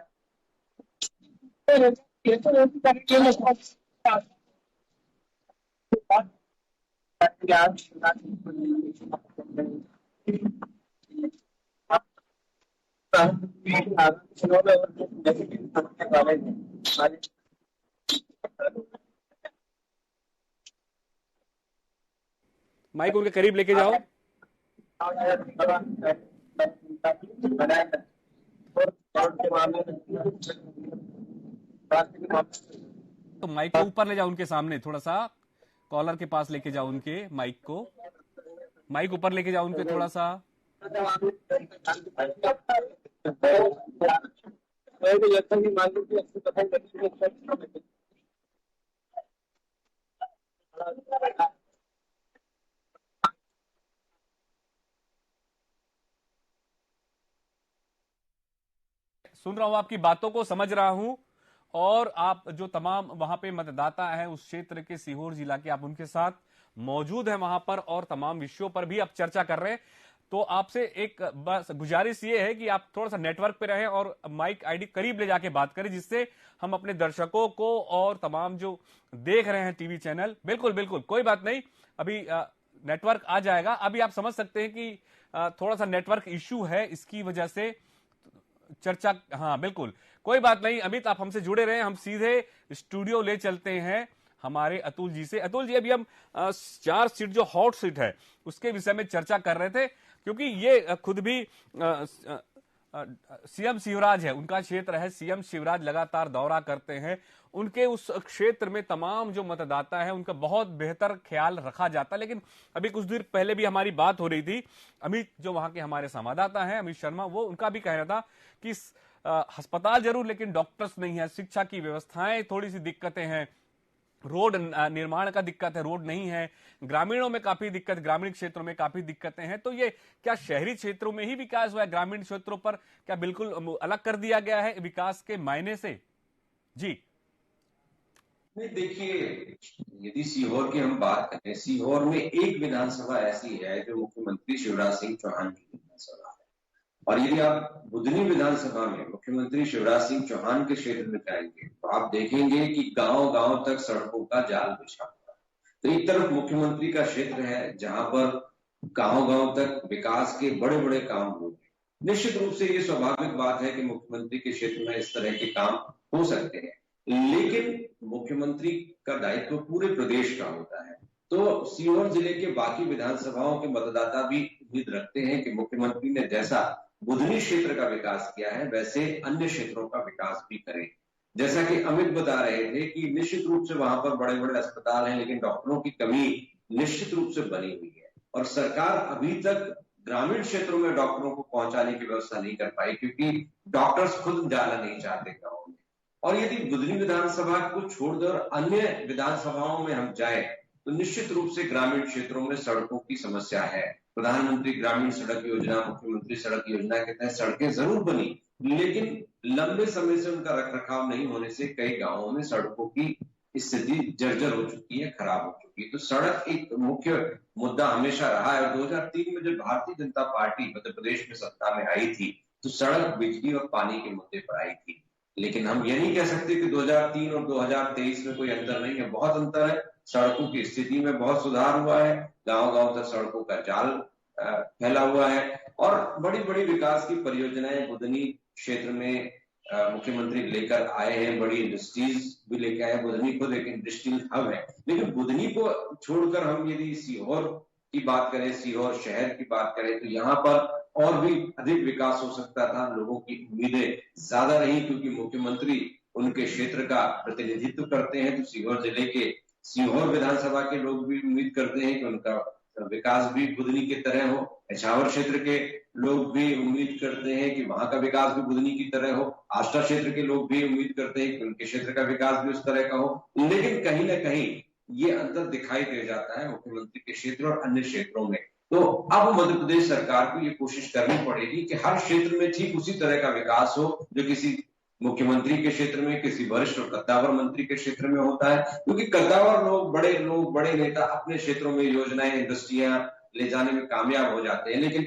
माइक उनके करीब लेके जाओ। तो माइक को ऊपर ले जाओ, उनके सामने थोड़ा सा कॉलर के पास लेके जाओ उनके माइक को, माइक ऊपर लेके जाओ उनके थोड़ा सा। सुन रहा हूं, आपकी बातों को समझ रहा हूं और आप जो तमाम वहां पे मतदाता हैं उस क्षेत्र के सीहोर जिला के, आप उनके साथ मौजूद हैं वहां पर और तमाम विषयों पर भी आप चर्चा कर रहे हैं। तो आपसे एक बस गुजारिश ये है कि आप थोड़ा सा नेटवर्क पे रहें और माइक आईडी करीब ले जाके बात करें, जिससे हम अपने दर्शकों को और तमाम जो देख रहे हैं टीवी चैनल, बिल्कुल बिल्कुल कोई बात नहीं, अभी नेटवर्क आ जाएगा। अभी आप समझ सकते हैं कि थोड़ा सा नेटवर्क इश्यू है, इसकी वजह से चर्चा, हाँ बिल्कुल कोई बात नहीं। अमित आप हमसे जुड़े रहे, हम सीधे स्टूडियो ले चलते हैं हमारे अतुल जी से। अतुल जी, अभी हम 4 सीट जो हॉट सीट है उसके विषय में चर्चा कर रहे थे, क्योंकि ये खुद भी सीएम शिवराज है, उनका क्षेत्र है, सीएम शिवराज लगातार दौरा करते हैं, उनके उस क्षेत्र में तमाम जो मतदाता है उनका बहुत बेहतर ख्याल रखा जाता है। लेकिन अभी कुछ देर पहले भी हमारी बात हो रही थी, अमित जो वहां के हमारे संवाददाता हैं अमित शर्मा, वो उनका भी कहना था कि अस्पताल जरूर लेकिन डॉक्टर्स नहीं है, शिक्षा की व्यवस्थाएं थोड़ी सी दिक्कतें हैं, रोड निर्माण का दिक्कत है, रोड नहीं है, ग्रामीणों में काफी दिक्कत, ग्रामीण क्षेत्रों में काफी दिक्कतें हैं। तो ये क्या शहरी क्षेत्रों में ही विकास हुआ है, ग्रामीण क्षेत्रों पर क्या बिल्कुल अलग कर दिया गया है विकास के मायने से? जी नहीं, देखिए यदि सीहोर की हम बात करें, सीहोर में एक विधानसभा ऐसी है जो मुख्यमंत्री शिवराज सिंह चौहान की विधानसभा है, और यदि आप बुधनी विधानसभा में मुख्यमंत्री शिवराज सिंह चौहान के क्षेत्र में जाएंगे तो आप देखेंगे कि गांव-गांव तक सड़कों का जाल बिछा हुआ है। तो एक तरफ मुख्यमंत्री का क्षेत्र है जहां पर गांव-गांव तक विकास के बड़े बड़े काम हो रहे। निश्चित रूप से ये स्वाभाविक बात है कि मुख्यमंत्री के क्षेत्र में इस तरह के काम हो सकते हैं, लेकिन मुख्यमंत्री का दायित्व पूरे प्रदेश का होता है। तो सीहोर जिले के बाकी विधानसभाओं के मतदाता भी उम्मीद रखते हैं कि मुख्यमंत्री ने जैसा बुधनी क्षेत्र का विकास किया है वैसे अन्य क्षेत्रों का विकास भी करें। जैसा कि अमित बता रहे थे कि निश्चित रूप से वहां पर बड़े बड़े अस्पताल हैं, लेकिन डॉक्टरों की कमी निश्चित रूप से बनी हुई है और सरकार अभी तक ग्रामीण क्षेत्रों में डॉक्टरों को पहुंचाने की व्यवस्था नहीं कर पाई, क्योंकि डॉक्टर्स खुद जाना नहीं चाहते गाँव में। और यदि बुधनी विधानसभा को छोड़कर अन्य विधानसभाओं में हम जाए तो निश्चित रूप से ग्रामीण क्षेत्रों में सड़कों की समस्या है। प्रधानमंत्री ग्रामीण सड़क योजना, मुख्यमंत्री सड़क योजना के तहत सड़कें जरूर बनी, लेकिन लंबे समय से उनका रखरखाव नहीं होने से कई गांवों में सड़कों की स्थिति जर्जर हो चुकी है, खराब हो चुकी है। तो सड़क एक मुख्य मुद्दा हमेशा रहा है। और 2003 में जब भारतीय जनता पार्टी मध्य प्रदेश में सत्ता में आई थी तो सड़क, बिजली और पानी के मुद्दे पर आई थी। लेकिन हम ये नहीं कह सकते कि 2003 और 2023 में कोई अंतर नहीं है, बहुत अंतर है। सड़कों की स्थिति में बहुत सुधार हुआ है, गांव-गांव तक सड़कों का जाल फैला हुआ है और बड़ी बड़ी विकास की परियोजनाएं बुधनी क्षेत्र में मुख्यमंत्री लेकर आए हैं। बड़ी इंडस्ट्रीज भी लेकर आए। बुधनी खुद एक इंडस्ट्रियल हब है, लेकिन बुधनी को छोड़कर हम यदि सीहोर की बात करें, सीहोर शहर की बात करें, तो यहाँ पर और भी अधिक विकास हो सकता था। लोगों की उम्मीदें ज्यादा रही, क्योंकि मुख्यमंत्री उनके क्षेत्र का प्रतिनिधित्व करते हैं। तो सीहोर जिले के सीहोर विधानसभा के लोग भी उम्मीद करते हैं कि उनका विकास भी बुधनी की तरह हो। इछावर क्षेत्र के लोग भी उम्मीद करते हैं कि वहां का विकास भी बुधनी की तरह हो। आष्टा क्षेत्र के लोग भी उम्मीद करते हैं कि उनके क्षेत्र का विकास भी उस तरह का हो। लेकिन कहीं ना कहीं ये अंतर दिखाई दे जाता है मुख्यमंत्री के क्षेत्र और अन्य क्षेत्रों में। तो अब मध्य प्रदेश सरकार को ये कोशिश करनी पड़ेगी कि हर क्षेत्र में ठीक उसी तरह का विकास हो जो किसी मुख्यमंत्री के क्षेत्र में, किसी वरिष्ठ और कद्दावर मंत्री के क्षेत्र में होता है। क्योंकि कद्दावर लोग, बड़े नेता अपने क्षेत्रों में योजनाएं, इंडस्ट्रियां ले जाने में कामयाब हो जाते हैं, लेकिन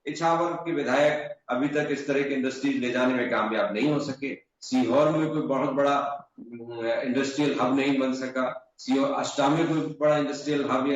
इछावर के विधायक अभी तक इस तरह की इंडस्ट्रीज ले जाने में कामयाब नहीं हो सके। सीहोर में कोई बहुत बड़ा इंडस्ट्रियल हब नहीं बन सका। सीहोर अष्टा में कोई बड़ा इंडस्ट्रियल हब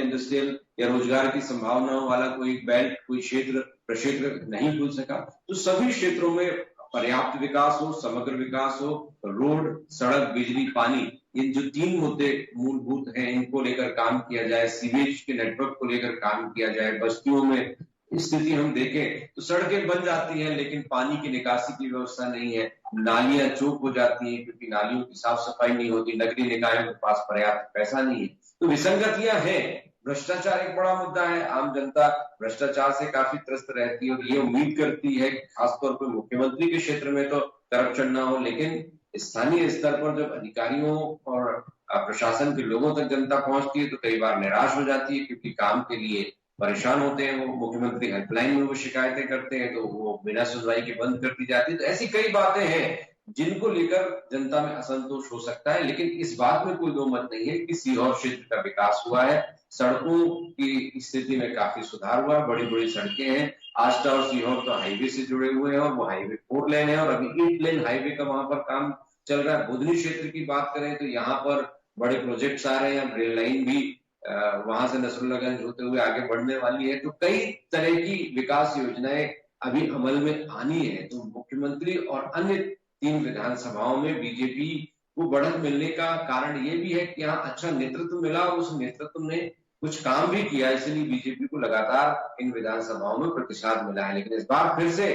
या रोजगार की संभावनाओं वाला कोई बेल्ट, कोई प्रक्षेत्र नहीं खुल सका। तो सभी क्षेत्रों में पर्याप्त विकास हो, समग्र विकास हो, रोड, सड़क, बिजली, पानी, ये जो 3 मुद्दे मूलभूत हैं, इनको लेकर काम किया जाए। सीवेज के नेटवर्क को लेकर काम किया जाए। बस्तियों में स्थिति हम देखें तो सड़कें बन जाती हैं, लेकिन पानी की निकासी की व्यवस्था नहीं है। नालियां चौक हो जाती हैं क्योंकि नालियों की साफ सफाई नहीं होती। नगरीय निकायों के पास पर्याप्त पैसा नहीं है। तो विसंगतियां हैं। भ्रष्टाचार एक बड़ा मुद्दा है। आम जनता भ्रष्टाचार से काफी त्रस्त रहती है और ये उम्मीद करती है कि खासतौर पर मुख्यमंत्री के क्षेत्र में तो करप्शन ना हो, लेकिन स्थानीय स्तर पर जब अधिकारियों और प्रशासन के लोगों तक जनता पहुंचती है तो कई बार निराश हो जाती है, क्योंकि काम के लिए परेशान होते हैं। वो मुख्यमंत्री हेल्पलाइन में वो शिकायतें करते हैं तो वो बिना सुनवाई के बंद कर दी जाती है। तो ऐसी कई बातें हैं जिनको लेकर जनता में असंतोष हो सकता है। लेकिन इस बात में कोई दो मत नहीं है कि सीहोर क्षेत्र का विकास हुआ है। सड़कों की स्थिति में काफी सुधार हुआ है। बड़ी बड़ी सड़कें हैं। आष्टा और सीहोर तो हाईवे से जुड़े हुए हैं और वो हाईवे 4 लेन है और अभी 8 लेन हाईवे का वहां पर काम चल रहा है। बुधनी क्षेत्र की बात करें तो यहाँ पर बड़े प्रोजेक्ट्स आ रहे हैं। रेल लाइन भी वहां से नसरुल्लागंज होते हुए आगे बढ़ने वाली है। तो कई तरह की विकास योजनाएं अभी अमल में आनी है। तो मुख्यमंत्री और अन्य 3 विधानसभाओं में बीजेपी को बढ़त मिलने का कारण ये भी है कि यहाँ अच्छा नेतृत्व मिला और उस नेतृत्व ने कुछ काम भी किया, इसलिए बीजेपी को लगातार इन विधानसभाओं में प्रतिशत मिला है। लेकिन इस बार फिर से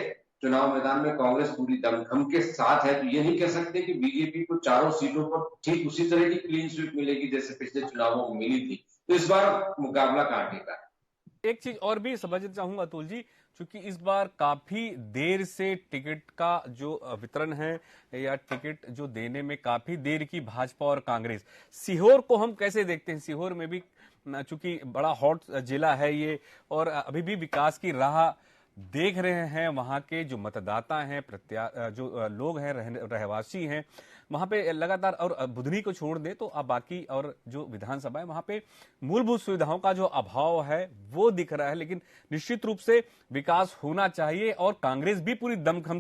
चुनाव मैदान में कांग्रेस पूरी दमखम के साथ है। तो ये नहीं कह सकते कि बीजेपी को चारों सीटों पर ठीक उसी तरह की क्लीन स्वीप मिलेगी जैसे पिछले चुनावों में मिली थी। तो इस बार मुकाबला कांटे का है। एक चीज और भी समझना चाहूंगा अतुल जी, क्योंकि इस बार काफी देर से टिकट का जो वितरण है या टिकट जो देने में काफी देर की भाजपा और कांग्रेस। सीहोर को हम कैसे देखते हैं? सीहोर में भी चूंकि बड़ा हॉट जिला है ये और अभी भी विकास की राह देख रहे हैं। वहां के जो मतदाता हैं, जो लोग हैं, रहवासी हैं, वहां पे लगातार, और बुधनी को छोड़ दे तो अब बाकी और जो विधानसभा है वहां पे मूलभूत सुविधाओं का जो अभाव है वो दिख रहा है। लेकिन निश्चित रूप से विकास होना चाहिए और कांग्रेस भी पूरी दमखम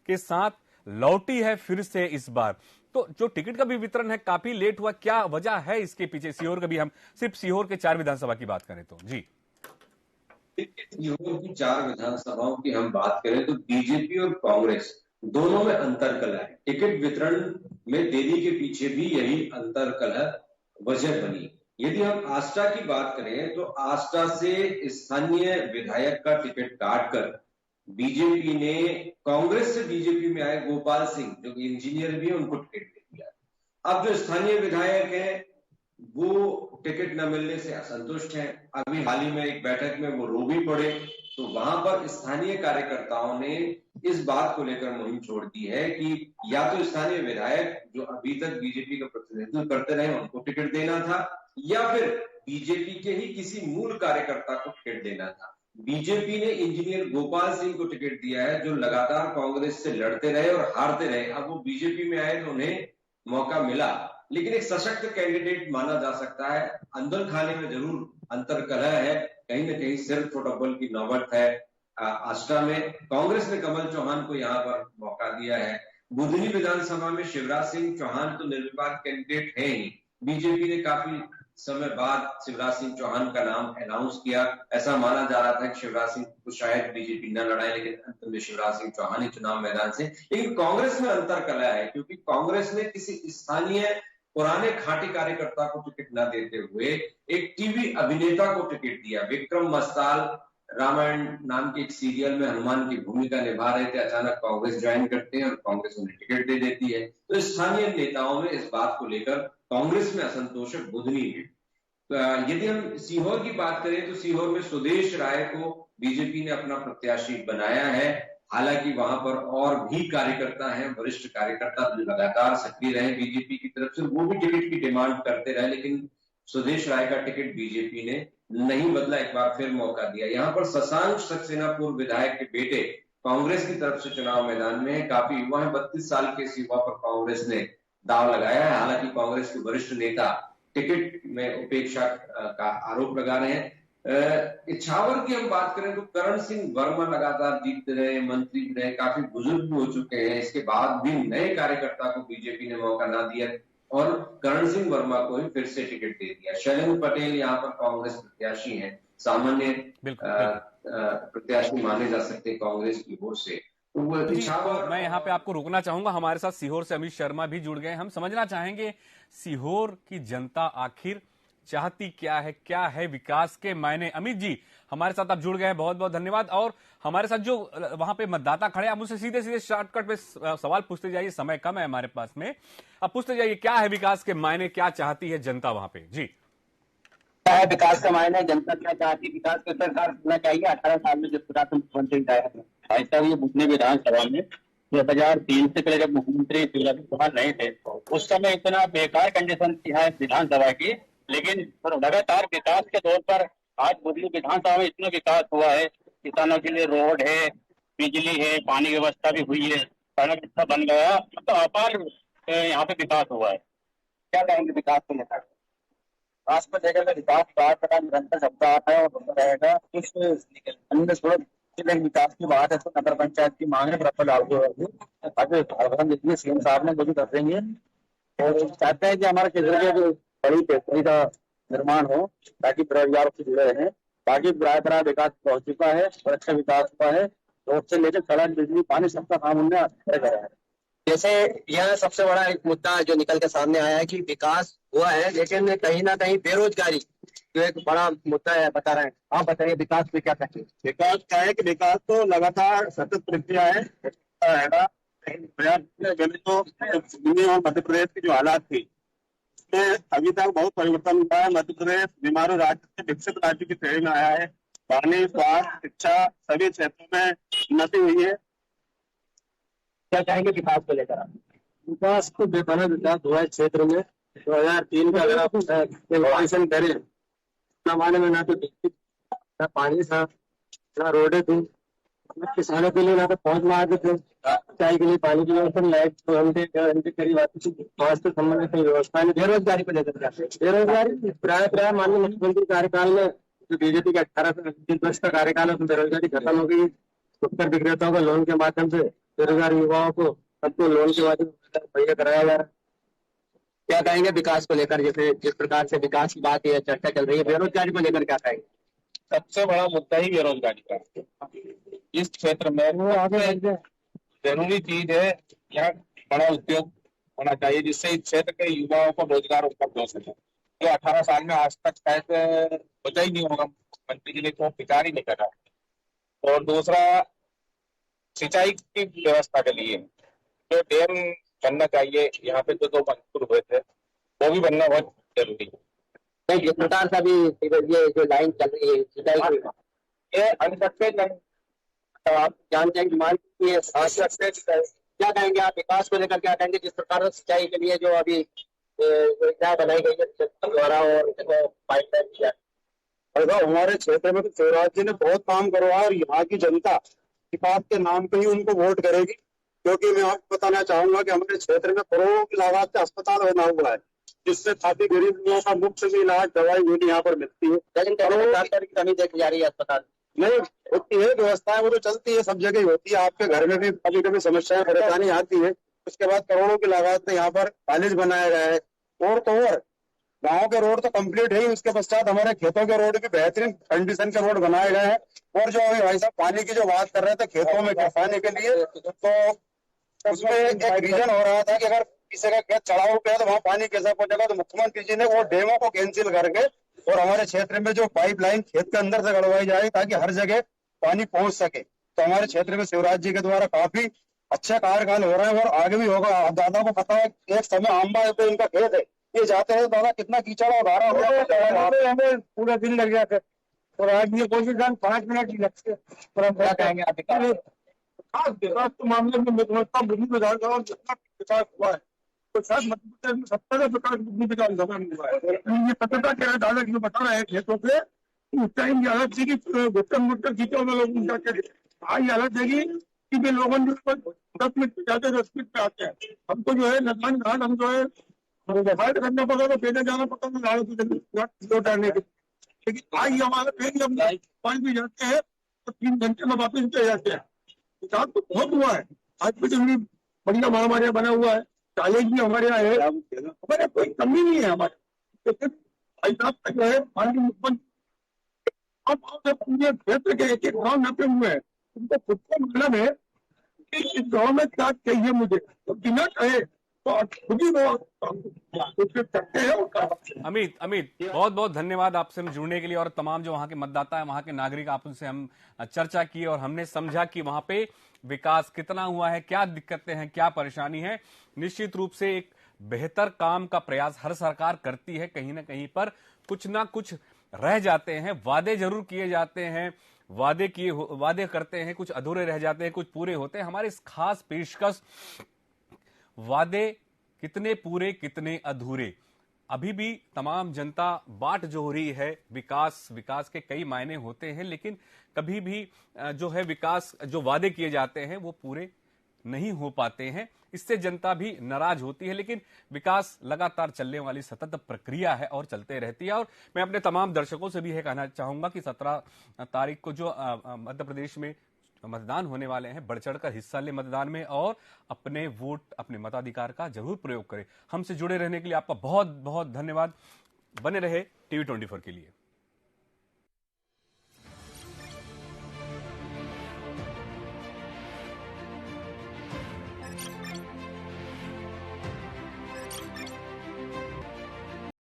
के साथ लौटी है फिर से इस बार। तो जो टिकट का भी वितरण है काफी लेट हुआ, क्या वजह है इसके पीछे? सीहोर का भी, हम सिर्फ सीहोर के 4 विधानसभा की बात करें तो जी। सीहोर की 4 विधानसभाओं की हम बात करें तो बीजेपी और कांग्रेस दोनों में अंतर कला है। टिकट वितरण में देने के पीछे भी यही अंतर्कलह वजह बनी। यदि हम आष्टा की बात करें तो आष्टा से स्थानीय विधायक का टिकट काटकर बीजेपी ने कांग्रेस से बीजेपी में आए गोपाल सिंह, जो कि इंजीनियर भी है, उनको टिकट दे दिया। अब जो स्थानीय विधायक हैं वो टिकट न मिलने से असंतुष्ट हैं। अभी हाल ही में एक बैठक में वो रो भी पड़े, तो वहां पर स्थानीय कार्यकर्ताओं ने इस बात को लेकर मुहिम छोड़ दी है कि या तो स्थानीय विधायक जो अभी तक बीजेपी का प्रतिनिधित्व करते रहे उनको टिकट देना था, या फिर बीजेपी के ही किसी मूल कार्यकर्ता को टिकट देना था। बीजेपी ने इंजीनियर गोपाल सिंह को टिकट दिया है, जो लगातार कांग्रेस से लड़ते रहे और हारते रहे। अब वो बीजेपी में आए तो उन्हें मौका मिला, लेकिन एक सशक्त कैंडिडेट माना जा सकता है। अंदर खाने में जरूर अंतर्कलह है, कहीं न कहीं सिर थोटब्बल की नौबत है। आष्टा में कांग्रेस ने कमल चौहान को यहाँ पर मौका दिया है। बुधनी विधानसभा में शिवराज सिंह चौहान तो निर्विवाद कैंडिडेट है ही। बीजेपी ने काफी समय बाद शिवराज सिंह चौहान का नाम अनाउंस किया। ऐसा माना जा रहा था कि शिवराज सिंह को शायद बीजेपी न लड़ाए, लेकिन अंत में शिवराज सिंह चौहान ही चुनाव मैदान से। लेकिन कांग्रेस में अंतर्कलह है, क्योंकि कांग्रेस ने किसी स्थानीय पुराने खाटी कार्यकर्ता को टिकट न देते हुए एक टीवी अभिनेता को टिकट दिया। विक्रम मस्ताल रामायण नाम के एक सीरियल में हनुमान की भूमिका निभा रहे थे, अचानक कांग्रेस ज्वाइन करते हैं और कांग्रेस उन्हें टिकट दे देती है। तो स्थानीय नेताओं में इस बात को लेकर कांग्रेस में असंतोष है बुधनी में। यदि हम सीहोर की बात करें तो सीहोर में सुदेश राय को बीजेपी ने अपना प्रत्याशी बनाया है। हालांकि वहां पर और भी कार्यकर्ता हैं, वरिष्ठ कार्यकर्ता लगातार सक्रिय रहे बीजेपी की तरफ से, वो भी टिकट की डिमांड करते रहे, लेकिन सुदेश राय का टिकट बीजेपी ने नहीं बदला, एक बार फिर मौका दिया। यहाँ पर शशांक सक्सेना पूर्व विधायक के बेटे कांग्रेस की तरफ से चुनाव मैदान में काफी युवा है। 32 साल के इस युवा पर कांग्रेस ने दाव लगाया है। हालांकि कांग्रेस के वरिष्ठ नेता टिकट में उपेक्षा का आरोप लगा रहे हैं। इछावर की हम बात करें तो करण सिंह वर्मा लगातार जीतते रहे, मंत्री रहे, काफी बुजुर्ग भी हो चुके हैं। इसके बाद भी नए कार्यकर्ता को बीजेपी ने मौका ना दिया और करण सिंह वर्मा को ही फिर से टिकट दे दिया। शैलेंद्र पटेल यहाँ पर कांग्रेस प्रत्याशी हैं, सामान्य प्रत्याशी माने जा सकते कांग्रेस की ओर से। मैं यहाँ पे आपको रोकना चाहूंगा। हमारे साथ सीहोर से अमित शर्मा भी जुड़ गए। हम समझना चाहेंगे सीहोर की जनता आखिर चाहती क्या है विकास के मायने। अमित जी हमारे साथ आप जुड़ गए हैं, बहुत बहुत धन्यवाद। और हमारे साथ जो वहां पे मतदाता खड़े, आप मुझसे सीधे सीधे शॉर्टकट पे सवाल पूछते जाइए, समय कम है हमारे पास में। अब पूछते जाइए क्या है विकास के मायने, क्या चाहती है जनता वहां पे। जी, क्या है विकास का मायने, जनता क्या चाहती है, विकास के सरकार करना चाहिए। 18 साल में जब प्रशासन मुख्यमंत्री भाई साहब ये बुधनी विधानसभा में 2003 से पहले जब मुख्यमंत्री शिवराज सिंह चौहान नहीं थे, उस समय इतना बेकार कंडीशन थी है विधानसभा की, लेकिन लगातार विकास के तौर पर आज बुधनी विधानसभा में इतना विकास हुआ है। किसानों के लिए रोड है, बिजली है, पानी की व्यवस्था भी हुई है, सड़क अच्छा बन गया, तो अपार यहाँ पे विकास हुआ है। क्या कहेंगे विकास को लेकर? विकास को लेकर विकास का निरंतर शब्द आता है और होता रहेगा। कुछ अन्य थोड़ा विकास की बात है तो नगर पंचायत की मांग है बराबर लागू होगी। ताकि सीएम साहब ने जो कर देंगे और चाहते हैं कि हमारे क्षेत्र के बड़ी फैक्ट्री का निर्माण हो ताकि बेरोजगार से जुड़े रहें। बाकी बड़ा विकास पहुंच चुका है और अच्छा विकास हुआ है। रोड से लेकर सड़क, बिजली, पानी सबका काम उन्होंने करा है। जैसे यह सबसे बड़ा एक मुद्दा जो निकल के सामने आया है कि विकास हुआ है, लेकिन कहीं ना कहीं बेरोजगारी जो एक बड़ा मुद्दा है बता रहे हैं। आप बताइए विकास पे क्या कहते हैं? विकास क्या है कि विकास तो लगातार सतत प्रक्रिया है। तो दिल्ली और मध्य प्रदेश की जो हालात थी अभी तक बहुत परिवर्तन हुआ है। मध्य प्रदेश बीमारू राज्य से विकसित राज्य की श्रेणी में आया है। पानी, स्वास्थ्य, शिक्षा सभी क्षेत्रों में उन्नति हुई है। क्या चाहेंगे विकास को लेकर? विकास को बेपना विकास हुआ है क्षेत्र में। 2003 का अगर आप एवोल्यूशन करें जमाने में ना तो ना पानी था, ना रोडें थी, किसानों के लिए ना तो पहुंच मार्ग थे, चाय के लिए पानी की व्यवस्था, लाइट 2 घंटे करीब आती थी, स्वास्थ्य संबंधित व्यवस्था। बेरोजगारी को लेकर क्या? बेरोजगारी प्राय माननीय मुख्यमंत्री कार्यकाल में जो बीजेपी का 18 से 25 वर्ष का कार्यकाल है उसमें बेरोजगारी खत्म हो गई। फुटकर विक्रेताओं को लोन के माध्यम से बेरोजगार युवाओं को सबको लोन के माध्यम से मुहैया कराया जा रहा है। क्या कहेंगे विकास को लेकर? जैसे जिस प्रकार से विकास की बात है, चर्चा चल रही है, बेरोजगारी को लेकर क्या कहेंगे? सबसे बड़ा मुद्दा ही बेरोजगारी का इस क्षेत्र में जरूरी चीज है। यहाँ बड़ा उद्योग होना चाहिए, जिससे इस क्षेत्र के युवाओं को रोजगार उपलब्ध हो सके। जो 18 साल में आज तक शायद होता ही नहीं होगा, मंत्री जी ने तो विचार ही नहीं करा। और दूसरा, सिंचाई की व्यवस्था के लिए जो डैम बनना चाहिए, यहाँ पे जो 2 मंजूर हुए थे वो भी बनना बहुत जरूरी है। नहीं, जिस प्रकार से अभी ये जो लाइन चल रही है सिंचाई की, ये अनसक्सेस आप जानते हैं कि मान क्या कहेंगे आप विकास को लेकर, क्या कहेंगे जिस प्रकार से सिंचाई के लिए जो अभी योजना बनाई गई है द्वारा और पाइपलाइन किया? हमारे क्षेत्र में तो शिवराज जी ने बहुत काम करवाया और यहाँ की जनता विकास के नाम पे ही उनको वोट करेगी, क्योंकि मैं आपको बताना चाहूंगा कि हमारे क्षेत्र में करोड़ों की लागत से अस्पताल बना हुआ है, जिससे काफी गरीब लोगों का मुफ्त में इलाज दवाई भी यहाँ पर मिलती है। लेकिन डॉक्टर की कमी देखी जा रही है अस्पताल नहीं होती है, व्यवस्थाएं वो तो चलती है, सब जगह ही होती है। आपके घर में भी कभी कभी समस्याएं परेशानी आती है। उसके बाद करोड़ों की लागत से यहाँ पर कॉलेज बनाया गया है। और तो और गाँव के रोड तो कंप्लीट है ही, उसके पश्चात हमारे खेतों के रोड भी बेहतरीन कंडीशन के रोड बनाए गए हैं। और जो भाई साहब पानी की जो बात कर रहे थे खेतों में किसानी के लिए, तो उसमें एक रीजन हो रहा था कि अगर किसी का खेत चढ़ाव पे है तो वहाँ पानी कैसा पहुंचेगा, तो मुख्यमंत्री जी ने वो डेमो को कैंसिल करके और हमारे क्षेत्र में जो पाइपलाइन खेत के अंदर से गड़वाई जाए ताकि हर जगह पानी पहुंच सके। तो हमारे क्षेत्र में शिवराज जी के द्वारा काफी अच्छा कार्यकाल हो रहा है और आगे भी होगा। आप दादा को पता है एक समय आंबा पे इनका खेत है, ये जाते हैं दादा कितना कीचड़ और धारा हमें पूरा दिन लग जाते और आज ये कोशिश 5 मिनट ही लगते। क्या कहेंगे आप विकास के मामले में मैं समझता हूँ जितना विकास हुआ है तो शायद मध्य प्रदेश में 70 विकास हुआ है। ये सत्यता क्या है दादा जो बता रहे हैं खेतों पे, उस टाइम ये हालत थी कि गुटकर खींचो में लोग जाके, आज ये हालत देगी कि लोगों जो 10 मिनट पे जाते 10 मिनट पे आते हैं। हमको जो है नदान घाट हम जो है फाइट करना पड़ता था, पेने जाना पड़ता था गाड़ी लौटाने के। लेकिन आज हमारे पेन हम 5 भी जाते हैं तो 3 घंटे में वापस चले जाते हैं। विकास तो बहुत हुआ है, आज भी बढ़िया महामारी बना हुआ है, कॉलेज भी हमारे यहाँ है, हमारे कोई कमी नहीं है हमारे। भाई साहब जो है पूरे क्षेत्र के एक गाँव नापे हुए हैं, उनको खुद को मतलब है कि इस गाँव में क्या चाहिए मुझे, तो बिना कहे तो खुद ही करते हैं। अमित बहुत बहुत धन्यवाद आपसे जुड़ने के लिए, और तमाम जो वहाँ के मतदाता है, वहाँ के नागरिक, आप उनसे हम चर्चा की और हमने समझा कि वहाँ पे विकास कितना हुआ है, क्या दिक्कतें हैं, क्या परेशानी है। निश्चित रूप से एक बेहतर काम का प्रयास हर सरकार करती है, कहीं ना कहीं पर कुछ ना कुछ रह जाते हैं, वादे जरूर किए जाते हैं, वादे करते हैं, कुछ अधूरे रह जाते हैं, कुछ पूरे होते हैं। हमारे इस खास पेशकश वादे कितने पूरे कितने अधूरे, अभी भी तमाम जनता बाट जो हो रही है। विकास के कई मायने होते हैं, लेकिन कभी भी जो है विकास जो वादे किए जाते हैं वो पूरे नहीं हो पाते हैं। इससे जनता भी नाराज होती है, लेकिन विकास लगातार चलने वाली सतत प्रक्रिया है और चलते रहती है। और मैं अपने तमाम दर्शकों से भी यह कहना चाहूंगा कि 17 तारीख को जो मध्य प्रदेश में मतदान होने वाले हैं, बढ़ चढ़कर हिस्सा ले मतदान में और अपने वोट, अपने मताधिकार का जरूर प्रयोग करें। हमसे जुड़े रहने के लिए आपका बहुत बहुत धन्यवाद। बने रहे TV24 के लिए।